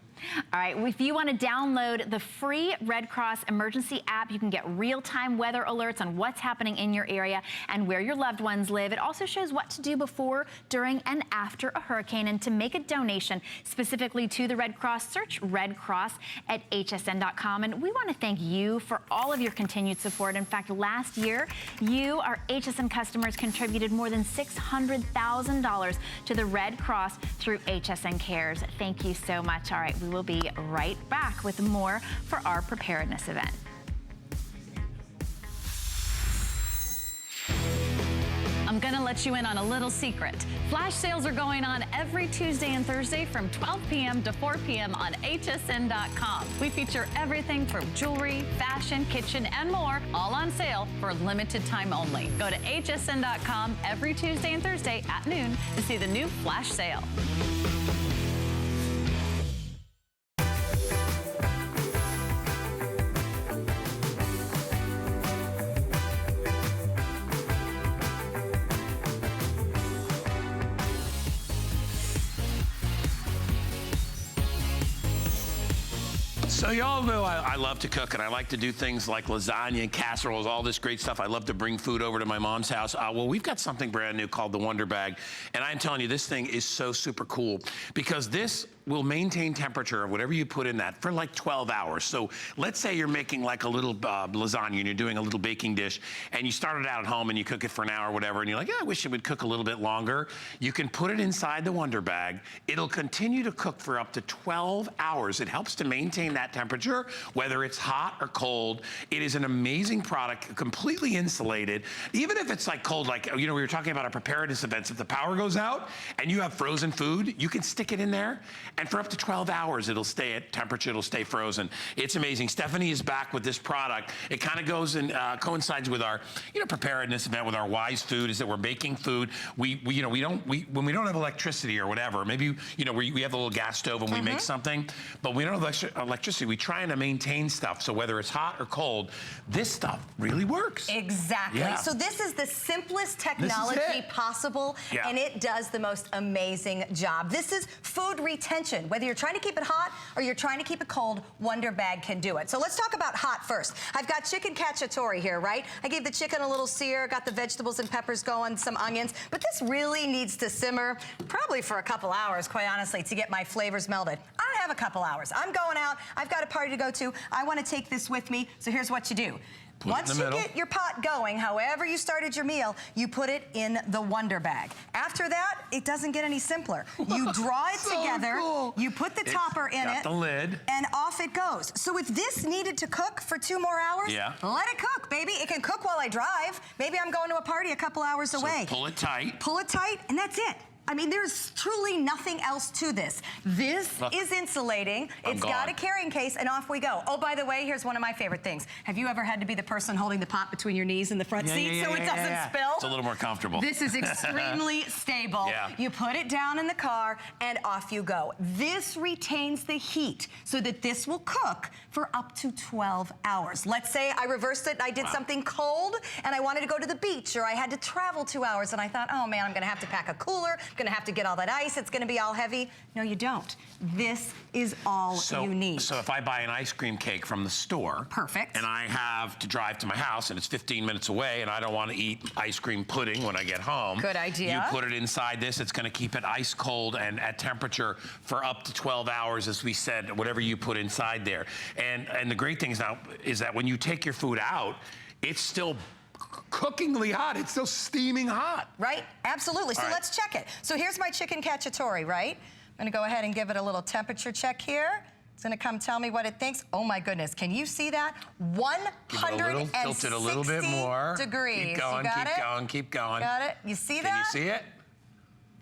All right, if you want to download the free Red Cross emergency app, you can get real-time weather alerts on what's happening in your area and where your loved ones live. It also shows what to do before, during, and after a hurricane. And to make a donation specifically to the Red Cross, search Red Cross at hsn.com. And we want to thank you for all of your continued support. In fact, last year, you, our HSN customers, contributed more than $600,000 to the Red Cross through HSN Cares. Thank you so much. All right, we will be right back with more for our preparedness event. I'm gonna let you in on a little secret. Flash sales are going on every Tuesday and Thursday from 12 p.m. to 4 p.m. on hsn.com. We feature everything from jewelry, fashion, kitchen, and more, all on sale for limited time only. Go to hsn.com every Tuesday and Thursday at noon to see the new flash sale. So y'all know I love to cook, and I like to do things like lasagna and casseroles, all this great stuff. I love to bring food over to my mom's house. Well, we've got something brand new called the Wonder Bag, and I'm telling you, this thing is so super cool because this will maintain temperature of whatever you put in that for like 12 hours. So let's say you're making like a little lasagna and you're doing a little baking dish and you started out at home and you cook it for an hour or whatever and you're like, yeah, I wish it would cook a little bit longer. You can put it inside the Wonder Bag. It'll continue to cook for up to 12 hours. It helps to maintain that temperature, whether it's hot or cold. It is an amazing product, completely insulated. Even if it's like cold, like, you know, we were talking about our preparedness events. If the power goes out and you have frozen food, you can stick it in there. And for up to 12 hours, it'll stay at temperature, it'll stay frozen. It's amazing. Stephanie is back with this product. It kind of goes and coincides with our, you know, preparedness event with our Wise Food, is that we're baking food. When we don't have electricity or whatever, maybe, you know, we have a little gas stove and we make something, but we don't have electricity. We try to maintain stuff. So whether it's hot or cold, this stuff really works. Exactly. Yeah. So this is the simplest technology possible, and it does the most amazing job. This is food retention. Whether you're trying to keep it hot or you're trying to keep it cold, Wonder Bag can do it. So let's talk about hot first. I've got chicken cacciatore here, right? I gave the chicken a little sear, got the vegetables and peppers going, some onions, but this really needs to simmer probably for a couple hours, quite honestly, to get my flavors melded. I don't have a couple hours. I'm going out. I've got a party to go to. I want to take this with me. So here's what you do. Once you get your pot going, however you started your meal, you put it in the Wonder Bag. After that, it doesn't get any simpler. You draw it together, you put the topper in it, the lid, and off it goes. So if this needed to cook for 2 more hours, let it cook, baby. It can cook while I drive. Maybe I'm going to a party a couple hours away. Pull it tight. Pull it tight, and that's it. I mean, there's truly nothing else to this. This is insulating. It's got a carrying case, and off we go. Oh, by the way, here's one of my favorite things. Have you ever had to be the person holding the pot between your knees in the front seat so it doesn't spill? It's a little more comfortable. This is extremely stable. You put it down in the car, and off you go. This retains the heat so that this will cook for up to 12 hours. Let's say I reversed it and I did something cold, and I wanted to go to the beach, or I had to travel 2 hours, and I thought, oh, man, I'm going to have to pack a cooler. Gonna have to get all that ice, it's gonna be all heavy. No, you don't. This is all you need. So if I buy an ice cream cake from the store, and I have to drive to my house and it's 15 minutes away and I don't want to eat ice cream pudding when I get home. Good idea. You put it inside this, it's gonna keep it ice cold and at temperature for up to 12 hours, as we said, whatever you put inside there. And the great thing is now is that when you take your food out, it's still cookingly hot. It's still steaming hot. Right? Absolutely. So let's check it. So here's my chicken cacciatore, right? I'm going to go ahead and give it a little temperature check here. It's going to come tell me what it thinks. Oh my goodness. Can you see that? 160 tilt it a little bit more. Degrees. Keep going, keep going, keep going. Got it? You see that? Can you see it?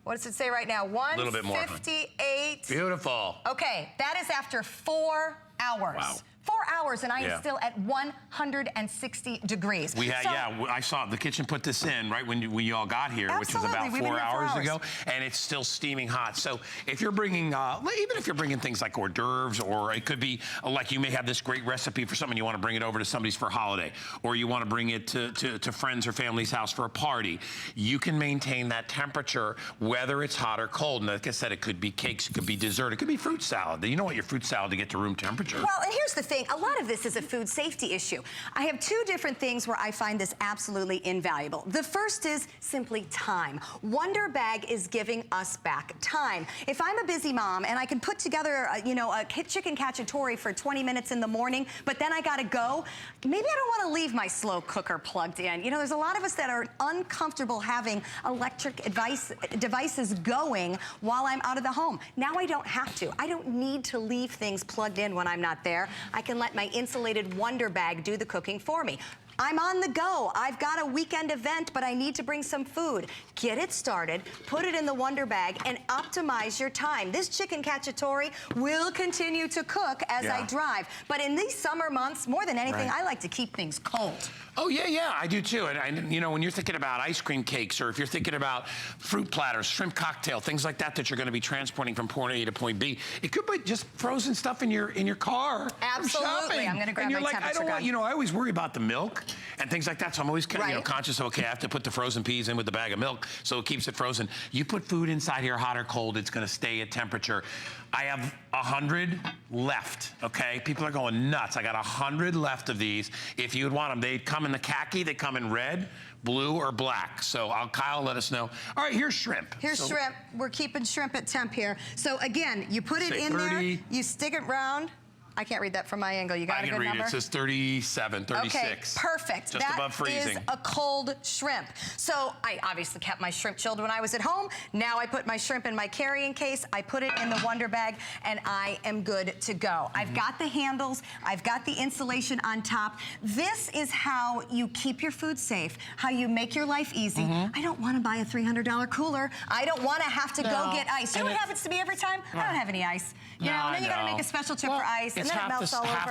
What does it say right now? 158. Beautiful. Okay, that is after 4 hours. Wow. 4 hours and I am still at 160 degrees. We had, I saw the kitchen put this in right when you all got here, which was about 4 hours ago, and it's still steaming hot. So if you're bringing, even if you're bringing things like hors d'oeuvres, or it could be like you may have this great recipe for something, you want to bring it over to somebody's for a holiday, or you want to bring it to friends or family's house for a party, you can maintain that temperature whether it's hot or cold. And like I said, it could be cakes, it could be dessert, it could be fruit salad. You don't want your fruit salad to get to room temperature. Well, and here's the thing. A lot of this is a food safety issue. I have 2 different things where I find this absolutely invaluable. The first is simply time. Wonder Bag is giving us back time. If I'm a busy mom and I can put together, a chicken cacciatore for 20 minutes in the morning, but then I gotta go, maybe I don't wanna leave my slow cooker plugged in. You know, there's a lot of us that are uncomfortable having electric devices going while I'm out of the home. Now I don't have to. I don't need to leave things plugged in when I'm not there. I can let my insulated Wonder Bag do the cooking for me. I'm on the go. I've got a weekend event, but I need to bring some food. Get it started, put it in the Wonder Bag, and optimize your time. This chicken cacciatore will continue to cook as I drive. But in these summer months, more than anything, I like to keep things cold. Oh, yeah, I do too. And you know, when you're thinking about ice cream cakes, or if you're thinking about fruit platters, shrimp cocktail, things like that you're going to be transporting from point A to point B, it could be just frozen stuff in your car. Absolutely. From shopping. I'm going to grab my temperature gun. You know, I always worry about the milk. and things like that. So I'm always conscious of, okay, I have to put the frozen peas in with the bag of milk so it keeps it frozen. You put food inside here, hot or cold, it's gonna stay at temperature. I have 100 left, okay? People are going nuts. I got 100 left of these. If you would want them, they come in the khaki, they come in red, blue, or black. So Kyle, let us know. All right, here's shrimp. Here's shrimp. We're keeping shrimp at temp here. So again, you put it in 30. There, you stick it round. I can't read that from my angle. You got a good number? I can read it. It says 37, 36. Okay, perfect. Just above freezing. That is a cold shrimp. So I obviously kept my shrimp chilled when I was at home. Now I put my shrimp in my carrying case. I put it in the Wonder Bag, and I am good to go. I've got the handles. I've got the insulation on top. This is how you keep your food safe, how you make your life easy. I don't want to buy a $300 cooler. I don't want to have to go get ice. You know what happens to me every time? I don't have any ice. You know, and then you got to make a special trip for ice. It's half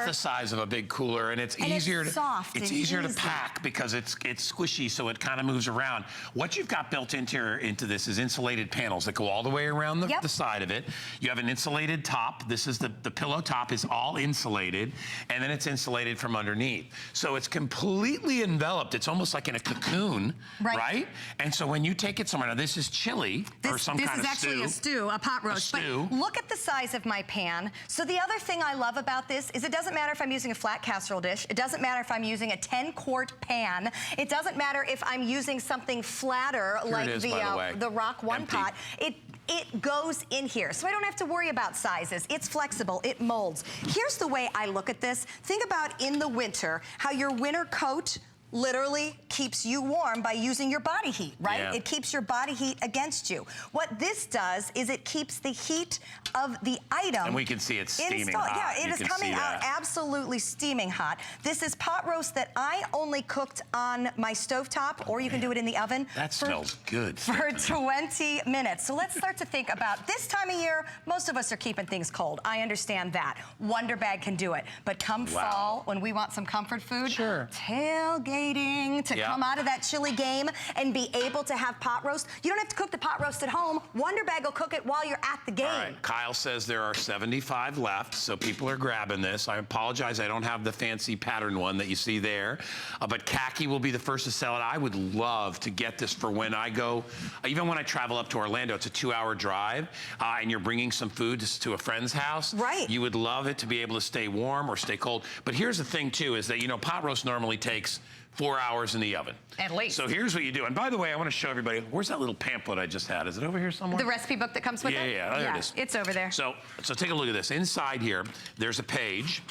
the size of a big cooler, and it's easier to pack because it's squishy, so it kind of moves around. What you've got built into this is insulated panels that go all the way around the side of it. You have an insulated top. This is the pillow top is all insulated, and then it's insulated from underneath. So it's completely enveloped. It's almost like in a cocoon, right? And so when you take it somewhere, now this is chili or some kind of stew. This is actually a stew, a pot roast. But look at the size of my pan. So the other thing I love about this is it doesn't matter if I'm using a flat casserole dish. It doesn't matter if I'm using a 10-quart pan. It doesn't matter if I'm using something flatter like the Rock One pot. It goes in here, so I don't have to worry about sizes. It's flexible, it molds. Here's the way I look at this. Think about in the winter, how your winter coat literally keeps you warm by using your body heat, right? Yeah. It keeps your body heat against you. What this does is it keeps the heat of the item. And we can see it's steaming hot. Yeah, it is coming out absolutely steaming hot. This is pot roast that I only cooked on my stovetop, or you can do it in the oven. That smells good. For 20 minutes. So let's start to think about this time of year, most of us are keeping things cold. I understand that. Wonder Bag can do it. But come fall, when we want some comfort food, tailgate to come out of that chilly game and be able to have pot roast. You don't have to cook the pot roast at home. Wonder Bag will cook it while you're at the game. All right, Kyle says there are 75 left, so people are grabbing this. I apologize, I don't have the fancy pattern one that you see there, but khaki will be the first to sell it. I would love to get this for when I go, even when I travel up to Orlando, it's a 2-hour drive, and you're bringing some food to a friend's house. Right. You would love it to be able to stay warm or stay cold. But here's the thing too, is that, you know, pot roast normally takes 4 hours in the oven. At least. So here's what you do. And by the way, I want to show everybody, where's that little pamphlet I just had? Is it over here somewhere? The recipe book that comes with it? Yeah, there it is. It's over there. So take a look at this. Inside here, there's a page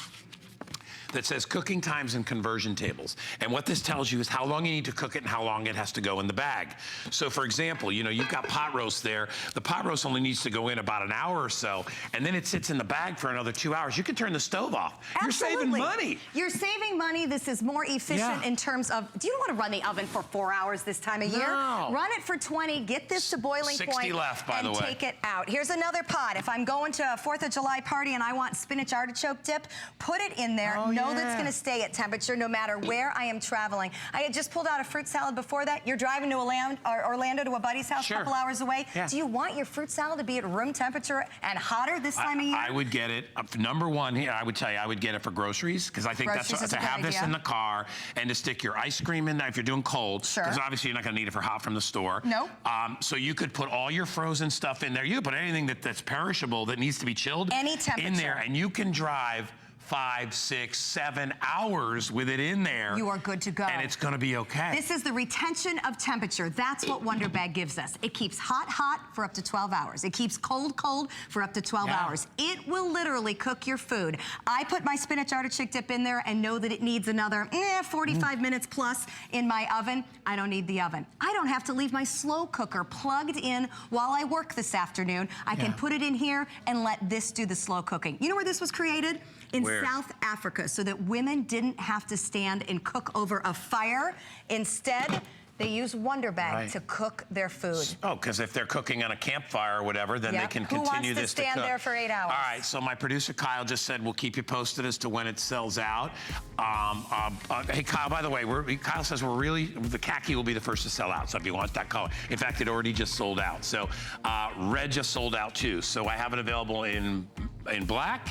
that says cooking times and conversion tables. And what this tells you is how long you need to cook it and how long it has to go in the bag. So for example, you know, you've got pot roast there. The pot roast only needs to go in about an hour or so, and then it sits in the bag for another 2 hours. You can turn the stove off. Absolutely. You're saving money. You're saving money. This is more efficient in terms of, do you want to run the oven for 4 hours this time of year? Run it for 20, get this to boiling 60 point, left, by the way. And take it out. Here's another pot. If I'm going to a 4th of July party and I want spinach artichoke dip, put it in there. Know that's going to stay at temperature no matter where I am traveling. I had just pulled out a fruit salad before that. You're driving to Orlando to a buddy's house a couple hours away. Do you want your fruit salad to be at room temperature and hotter this time of year? I would get it. Number one here, I would tell you, I would get it for groceries, because I think that's to have this in the car and to stick your ice cream in there if you're doing cold. Because obviously you're not going to need it for hot from the store. No. So you could put all your frozen stuff in there. You could put anything that's perishable that needs to be chilled any temperature in there, and you can drive 5, 6, 7 hours with it in there. You are good to go. And it's going to be okay. This is the retention of temperature. That's what Wonder Bag gives us. It keeps hot for up to 12 hours. It keeps cold for up to 12 hours. It will literally cook your food. I put my spinach artichoke dip in there and know that it needs another 45 minutes plus in my oven. I don't need the oven. I don't have to leave my slow cooker plugged in while I work this afternoon. I can put it in here and let this do the slow cooking. You know where this was created? In South Africa, so that women didn't have to stand and cook over a fire. Instead, they use Wonder Bag to cook their food. Oh, because if they're cooking on a campfire or whatever, then they can continue this to cook. Who wants to stand there for 8 hours? All right, so my producer Kyle just said we'll keep you posted as to when it sells out. Hey, Kyle, by the way, Kyle says the khaki will be the first to sell out, so if you want that color. In fact, it already just sold out. So red just sold out too. So I have it available in black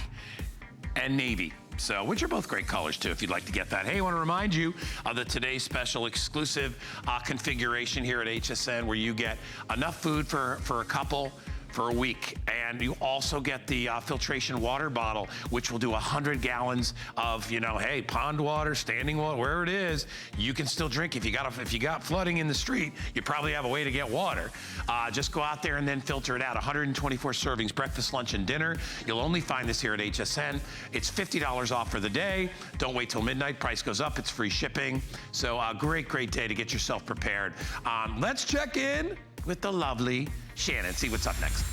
and navy. So, which are both great colors too, if you'd like to get that. Hey, I want to remind you of the today's special exclusive configuration here at HSN, where you get enough food for a couple for a week. And you also get the filtration water bottle, which will do 100 gallons of, you know, hey, pond water, standing water, wherever it is, you can still drink. If you got flooding in the street, you probably have a way to get water. Just go out there and then filter it out. 124 servings, breakfast, lunch, and dinner. You'll only find this here at HSN. It's $50 off for the day. Don't wait till midnight. Price goes up. It's free shipping. So great day to get yourself prepared. Let's check in with the lovely Shannon. See what's up next.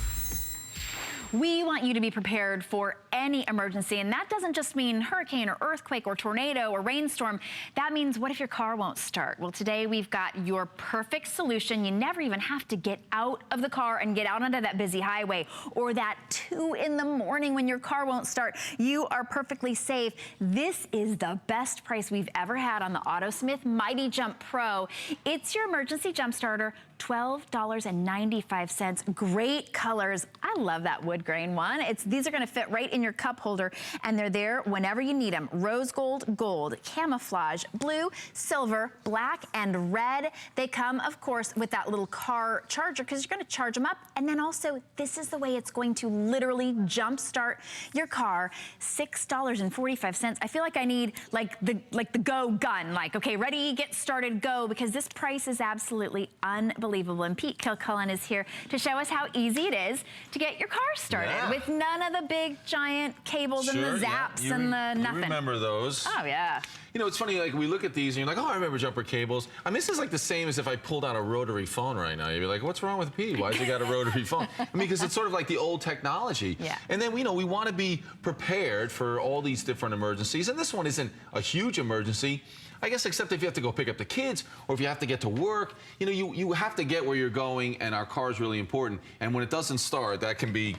We want you to be prepared for any emergency, and that doesn't just mean hurricane or earthquake or tornado or rainstorm. That means, what if your car won't start? Well, today we've got your perfect solution. You never even have to get out of the car and get out onto that busy highway, or that 2 in the morning when your car won't start. You are perfectly safe. This is the best price we've ever had on the AutoSmith Mighty Jump Pro. It's your emergency jump starter, $12.95. Great colors. I love that wood grain one. These are gonna fit right in your cup holder, and they're there whenever you need them. Rose gold, gold, camouflage, blue, silver, black, and red. They come, of course, with that little car charger, because you're gonna charge them up. And then also, this is the way it's going to literally jumpstart your car. $6.45. I feel like I need like the go gun, like, okay, ready, get started, go, because this price is absolutely unbelievable. And Pete Kilcullen is here to show us how easy it is to get your car started with none of the big giant cables and the zaps and the nothing. You remember those. Oh, yeah. You know, it's funny, like, we look at these and you're like, oh, I remember jumper cables. I mean, this is like the same as if I pulled out a rotary phone right now. You'd be like, what's wrong with Pete? Why's he got a rotary phone? I mean, because it's sort of like the old technology. Yeah. And then, you know, we want to be prepared for all these different emergencies. And this one isn't a huge emergency, I guess, except if you have to go pick up the kids or if you have to get to work. You know, you have to get where you're going, and our car is really important. And when it doesn't start, that can be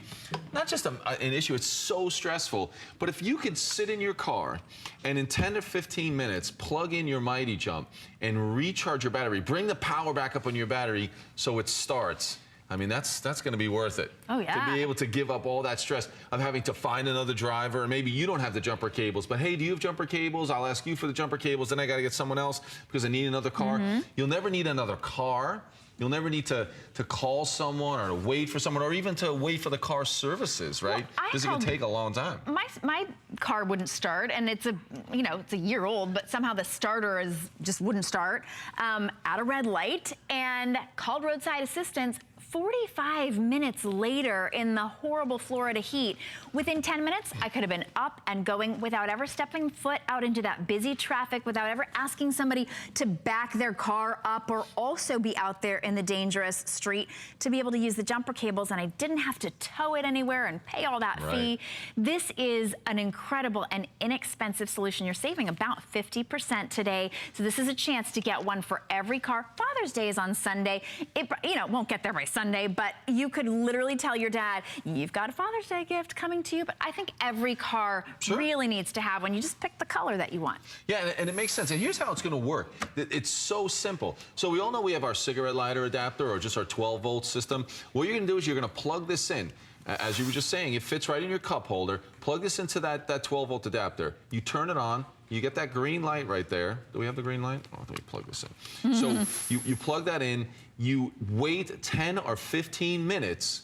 not just an issue, it's so stressful. But if you could sit in your car and in 10 to 15 minutes plug in your Mighty Jump and recharge your battery, bring the power back up on your battery so it starts, I mean, that's going to be worth it. Oh, yeah. To be able to give up all that stress of having to find another driver, and maybe you don't have the jumper cables, but hey, do you have jumper cables? I'll ask you for the jumper cables, then I got to get someone else because I need another car. You'll never need another car. You'll never need to call someone or to wait for someone or even to wait for the car services, right? Because it can take a long time. My car wouldn't start, and it's a year old, but somehow the starter just wouldn't start. At a red light, and called roadside assistance. 45 minutes later in the horrible Florida heat, within 10 minutes, I could have been up and going without ever stepping foot out into that busy traffic, without ever asking somebody to back their car up or also be out there in the dangerous street, to be able to use the jumper cables, and I didn't have to tow it anywhere and pay all that fee. This is an incredible and inexpensive solution. You're saving about 50% today, so this is a chance to get one for every car. Father's Day is on Sunday. It won't get there by Sunday, but you could literally tell your dad, you've got a Father's Day gift coming to you. But I think every car really needs to have one. You just pick the color that you want. Yeah, and it makes sense. And here's how it's going to work. It's so simple. So we all know we have our cigarette lighter adapter or just our 12-volt system. What you're going to do is you're going to plug this in. As you were just saying, it fits right in your cup holder. Plug this into that 12-volt adapter. You turn it on. You get that green light right there. Do we have the green light? Oh, let me plug this in. So you plug that in. You wait 10 or 15 minutes,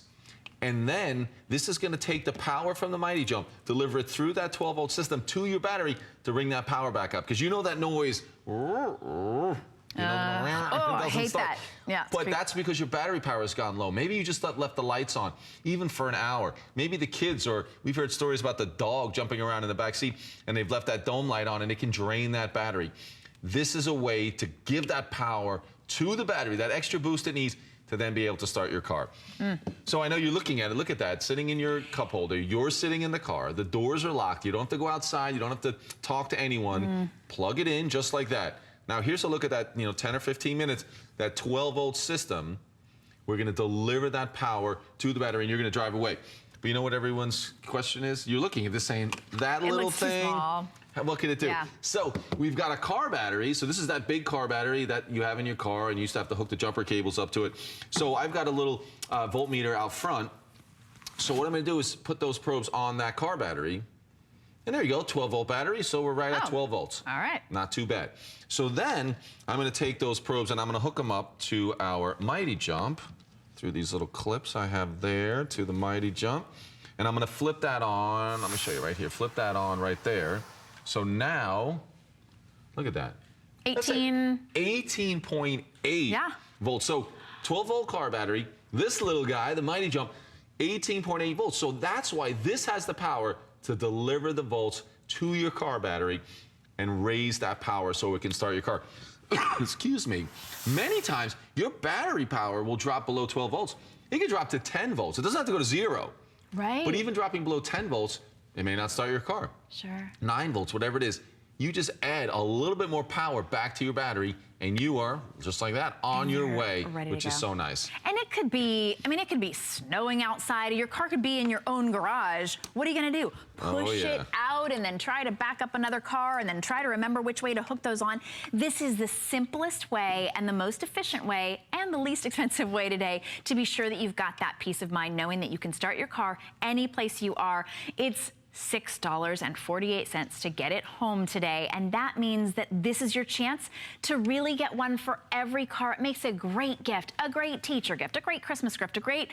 and then this is going to take the power from the Mighty Jump, deliver it through that 12-volt system to your battery to bring that power back up. Because you know that noise. I hate that. Yeah, but that's because your battery power has gone low. Maybe you just left the lights on, even for an hour. Maybe the kids, or we've heard stories about the dog jumping around in the back seat, and they've left that dome light on, and it can drain that battery. This is a way to give that power to the battery, that extra boost it needs to then be able to start your car. So I know you're looking at it. Look at that, sitting in your cup holder. You're sitting in the car. The doors are locked. You don't have to go outside. You don't have to talk to anyone. Plug it in just like that. Now here's a look at that, 10 or 15 minutes, that 12-volt system. We're going to deliver that power to the battery, and you're going to drive away. But you know what everyone's question is? You're looking at this saying, that little thing, what can it do? Yeah. So we've got a car battery. So this is that big car battery that you have in your car, and you used to have to hook the jumper cables up to it. So I've got a little voltmeter out front. So what I'm going to do is put those probes on that car battery, And there you go, 12-volt battery, so we're right at 12 volts. All right. Not too bad. So then I'm going to take those probes and I'm going to hook them up to our Mighty Jump through these little clips I have there to the Mighty Jump. And I'm going to flip that on. Let me show you right here. Flip that on right there. So now, look at that. 18.8 volts. So 12-volt car battery. This little guy, the Mighty Jump, 18.8 volts. So that's why this has the power to deliver the volts to your car battery and raise that power so it can start your car. Excuse me. Many times, your battery power will drop below 12 volts. It can drop to 10 volts. It doesn't have to go to 0. Right. But even dropping below 10 volts, it may not start your car. Sure. 9 volts, whatever it is. You just add a little bit more power back to your battery, and you are, just like that, on your way, which is so nice. And it could be, I mean, it could be snowing outside. Your car could be in your own garage. What are you going to do? Push it out and then try to back up another car and then try to remember which way to hook those on. This is the simplest way and the most efficient way and the least expensive way today to be sure that you've got that peace of mind knowing that you can start your car any place you are. It's $6.48 to get it home today, and that means that this is your chance to really get one for every car. It makes a great gift, a great teacher gift, a great Christmas gift, a great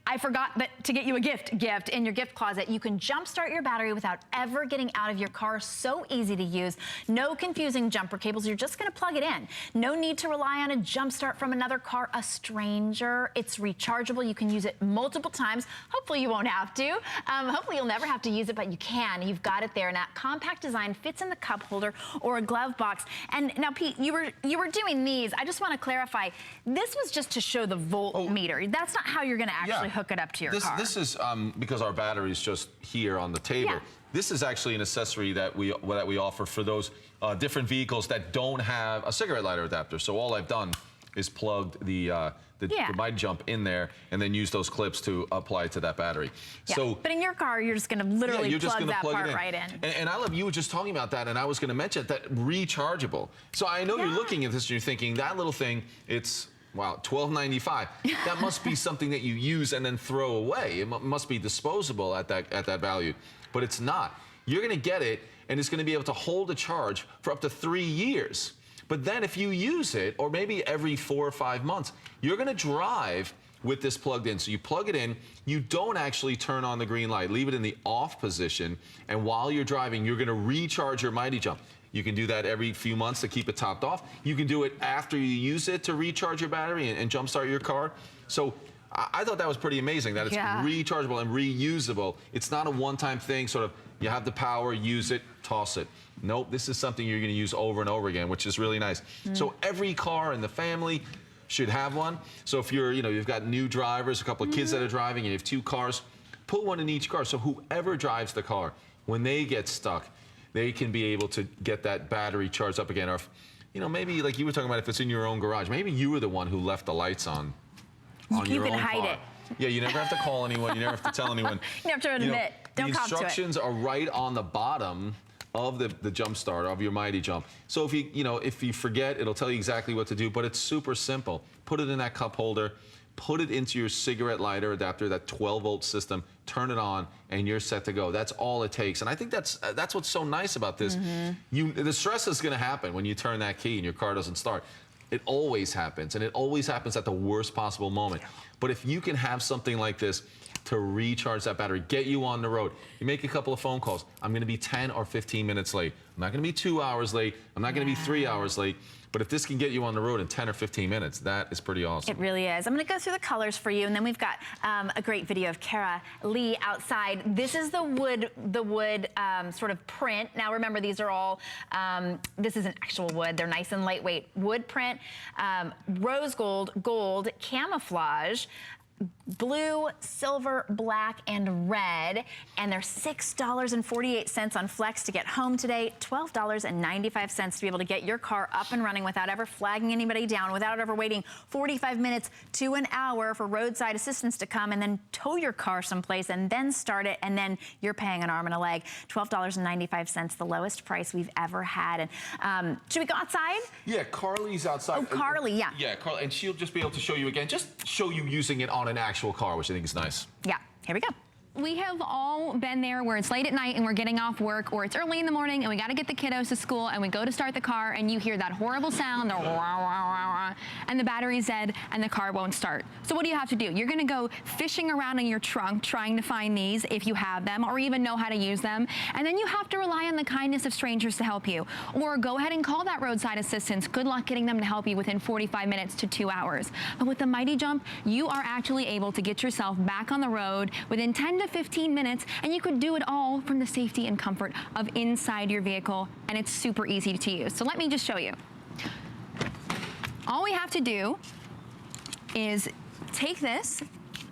I forgot to get you a gift in your gift closet. You can jumpstart your battery without ever getting out of your car. So easy to use. No confusing jumper cables. You're just going to plug it in. No need to rely on a jump start from another car, a stranger. It's rechargeable. You can use it multiple times. Hopefully you won't have to. Hopefully you'll never have to use it, but you can. You've got it there. And that compact design fits in the cup holder or a glove box. And now, Pete, you were doing these. I just want to clarify. This was just to show the voltmeter. That's not how you're going to actually hook it up to your car. This is because our battery's just here on the table. Yeah. This is actually an accessory that we offer for those different vehicles that don't have a cigarette lighter adapter. So all I've done is plugged the Mighty Jump in there and then use those clips to apply to that battery. Yeah. So, but in your car, you're just going to literally plug that part right in. And I love you were just talking about that, and I was going to mention that rechargeable. So I know you're looking at this and you're thinking that little thing, it's wow, $12.95. That must be something that you use and then throw away. It must be disposable at that value, but it's not. You're going to get it, and it's going to be able to hold a charge for up to 3 years. But then if you use it, or maybe every 4 or 5 months, you're going to drive with this plugged in. So you plug it in, you don't actually turn on the green light, leave it in the off position, and while you're driving, you're going to recharge your Mighty Jump. You can do that every few months to keep it topped off. You can do it after you use it to recharge your battery and jumpstart your car. So I thought that was pretty amazing that it's rechargeable and reusable. It's not a one-time thing, sort of you have the power, use it, toss it. Nope, this is something you're going to use over and over again, which is really nice. So every car in the family should have one. So if you're, you've got new drivers, a couple of kids that are driving, and you have 2 cars, put one in each car. So whoever drives the car, when they get stuck, they can be able to get that battery charged up again. Or, if, maybe like you were talking about, if it's in your own garage, maybe you were the one who left the lights on your own car. You can hide it. Yeah, you never have to call anyone. You never have to tell anyone. You never have to admit. Don't cop to it. The instructions are right on the bottom of the jump start of your Mighty Jump. So if you forget, it'll tell you exactly what to do. But it's super simple. Put it in that cup holder. Put it into your cigarette lighter adapter, that 12-volt system, turn it on, and you're set to go. That's all it takes. And I think that's what's so nice about this. The stress is going to happen when you turn that key and your car doesn't start. It always happens, and it always happens at the worst possible moment. But if you can have something like this to recharge that battery, get you on the road, you make a couple of phone calls. I'm going to be 10 or 15 minutes late. I'm not going to be 2 hours late. I'm not going to be 3 hours late. But if this can get you on the road in 10 or 15 minutes, that is pretty awesome. It really is. I'm going to go through the colors for you, and then we've got a great video of Kara Lee outside. This is the wood sort of print. Now remember, these are all, this isn't actual wood. They're nice and lightweight. Wood print, rose gold, camouflage, blue, silver, black, and red, and they're $6.48 on Flex to get home today, $12.95 to be able to get your car up and running without ever flagging anybody down, without ever waiting 45 minutes to an hour for roadside assistance to come and then tow your car someplace and then start it, and then you're paying an arm and a leg. $12.95, the lowest price we've ever had. And should we go outside? Yeah, Carly's outside. Oh, Carly, yeah. Yeah, Carly, and she'll just be able to show you again, just show you using it on an actual car, which I think is nice. Yeah, here we go. We have all been there where it's late at night and we're getting off work, or it's early in the morning and we got to get the kiddos to school and we go to start the car and you hear that horrible sound, the wah, wah, wah, wah, and the battery's dead and the car won't start. So what do you have to do? You're going to go fishing around in your trunk trying to find these if you have them or even know how to use them. And then you have to rely on the kindness of strangers to help you. Or go ahead and call that roadside assistance. Good luck getting them to help you within 45 minutes to 2 hours. But with the Mighty Jump, you are actually able to get yourself back on the road within 10 to 15 minutes, and you could do it all from the safety and comfort of inside your vehicle, and it's super easy to use. So let me just show you. All we have to do is take this,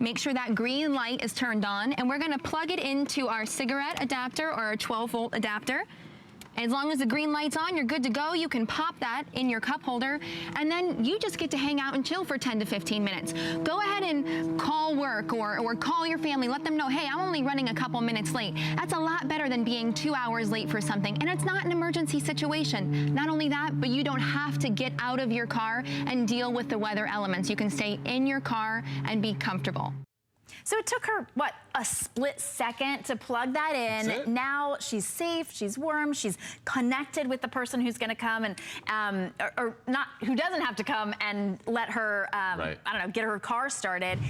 make sure that green light is turned on, and we're gonna plug it into our cigarette adapter or our 12-volt adapter. As long as the green light's on, you're good to go. You can pop that in your cup holder, and then you just get to hang out and chill for 10 to 15 minutes. Go ahead and call work or call your family. Let them know, hey, I'm only running a couple minutes late. That's a lot better than being 2 hours late for something, and it's not an emergency situation. Not only that, but you don't have to get out of your car and deal with the weather elements. You can stay in your car and be comfortable. So it took her, what, a split second to plug that in. Now she's safe, she's warm, she's connected with the person who's gonna come and, or not, who doesn't have to come and let her, I don't know, get her car started.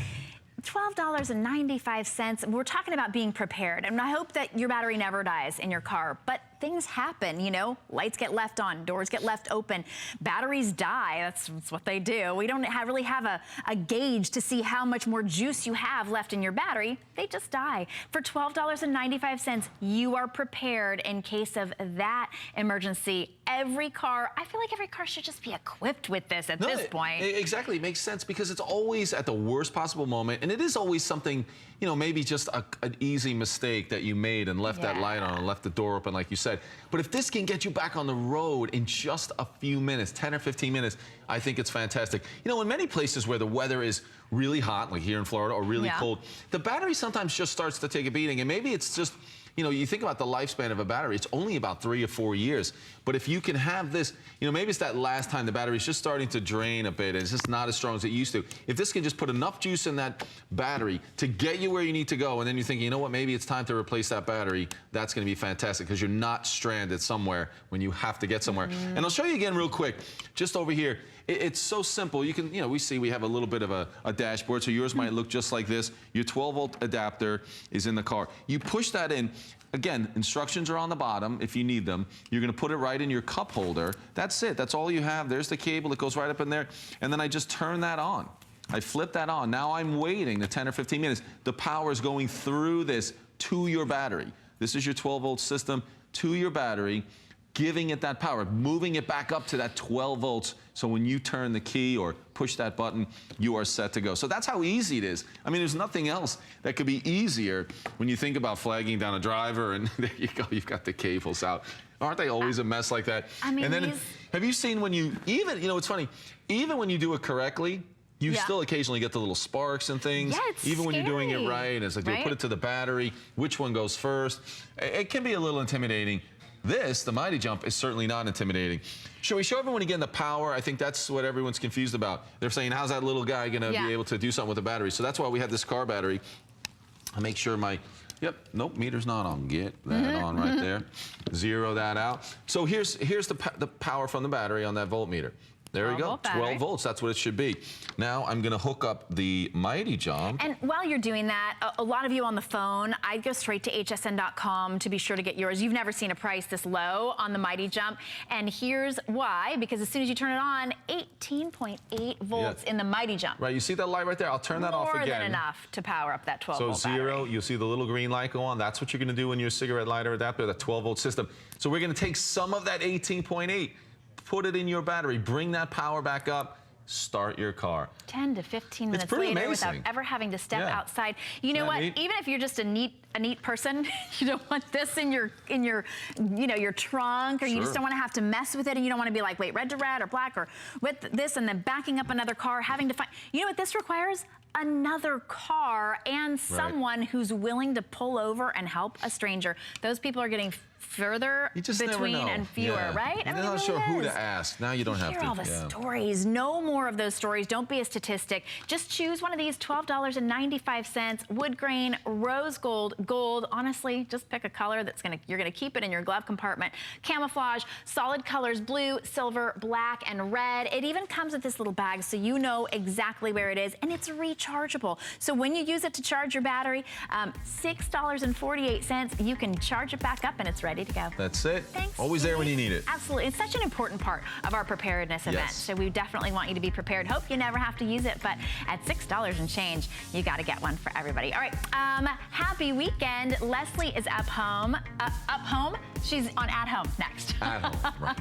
$12.95. We're talking about being prepared, and I hope that your battery never dies in your car, but things happen, you know, lights get left on, doors get left open, batteries die, that's what they do. We don't really have a gauge to see how much more juice you have left in your battery, they just die. For $12.95, you are prepared in case of that emergency. Every car, I feel like every car should just be equipped with this at this point. Exactly, it makes sense because it's always at the worst possible moment, and it is always something, you know, maybe just an easy mistake that you made and left that light on and left the door open like you said. But if this can get you back on the road in just a few minutes, 10 or 15 minutes, I think it's fantastic. You know, in many places where the weather is really hot, like here in Florida, or really cold, the battery sometimes just starts to take a beating, and maybe it's just, you know, you think about the lifespan of a battery, it's only about 3 or 4 years. But if you can have this, you know, maybe it's that last time the battery's just starting to drain a bit and it's just not as strong as it used to. If this can just put enough juice in that battery to get you where you need to go, and then you're thinking, you know what, maybe it's time to replace that battery, that's gonna be fantastic because you're not stranded somewhere when you have to get somewhere. And I'll show you again real quick, just over here. It's so simple. You can, you know, we have a little bit of a dashboard, so yours might look just like this. Your 12-volt adapter is in the car. You push that in. Again, instructions are on the bottom if you need them. You're gonna put it right in your cup holder. That's it, that's all you have. There's the cable that goes right up in there. And then I just turn that on. I flip that on. Now I'm waiting the 10 or 15 minutes. The power is going through this to your battery. This is your 12-volt system to your battery, giving it that power, moving it back up to that 12 volts. So when you turn the key or push that button, you are set to go. So that's how easy it is. I mean, there's nothing else that could be easier when you think about flagging down a driver, and there you go, you've got the cables out. Aren't they always a mess like that? I mean, and then have you seen when you, even, you know, it's funny, even when you do it correctly, you still occasionally get the little sparks and things. Yeah, it's even when you're doing it scary, right, it's like, you put it to the battery, which one goes first? It can be a little intimidating. This, the Mighty Jump, is certainly not intimidating. Shall we show everyone again the power? I think that's what everyone's confused about. They're saying, how's that little guy gonna be able to do something with the battery? So that's why we have this car battery. I make sure my, nope, meter's not on. Get that on right there. Zero that out. So here's the power from the battery on that voltmeter. There we go, 12 volts, that's what it should be. Now I'm gonna hook up the Mighty Jump. And while you're doing that, a lot of you on the phone, I'd go straight to hsn.com to be sure to get yours. You've never seen a price this low on the Mighty Jump, and here's why, because as soon as you turn it on, 18.8 volts in the Mighty Jump. Right, you see that light right there? I'll turn that off again. More than enough to power up that 12 volt battery. So zero, you'll see the little green light go on. That's what you're gonna do in your cigarette lighter adapter, that 12 volt system. So we're gonna take some of that 18.8, put it in your battery, bring that power back up, start your car. 10 to 15 minutes later without ever having to step outside. You know what? Neat? Even if you're just a neat person, you don't want this in your you know, your trunk, or you just don't want to have to mess with it, and you don't want to be like, wait, red to red or black or with this, and then backing up another car, having to find. You know what this requires? Another car and someone who's willing to pull over and help a stranger. Those people are getting further You just never between know. and fewer, Yeah. right? You're I mean, not it sure really who is. to ask. Now you don't have Hear to. all the Yeah. stories. No more of those stories. Don't be a statistic. Just choose one of these $12.95 wood grain, rose gold, gold. Honestly, just pick a color that's you're gonna keep it in your glove compartment. Camouflage, solid colors, blue, silver, black, and red. It even comes with this little bag so you know exactly where it is, and it's rechargeable. So when you use it to charge your battery, $6.48, you can charge it back up and it's ready to go. That's it. Thanks, Always there when you need it. Absolutely. It's such an important part of our preparedness event. Yes. So we definitely want you to be prepared. Hope you never have to use it, but at $6 and change, you got to get one for everybody. All right. Happy weekend. Leslie is up home. She's on At Home next. At home, right.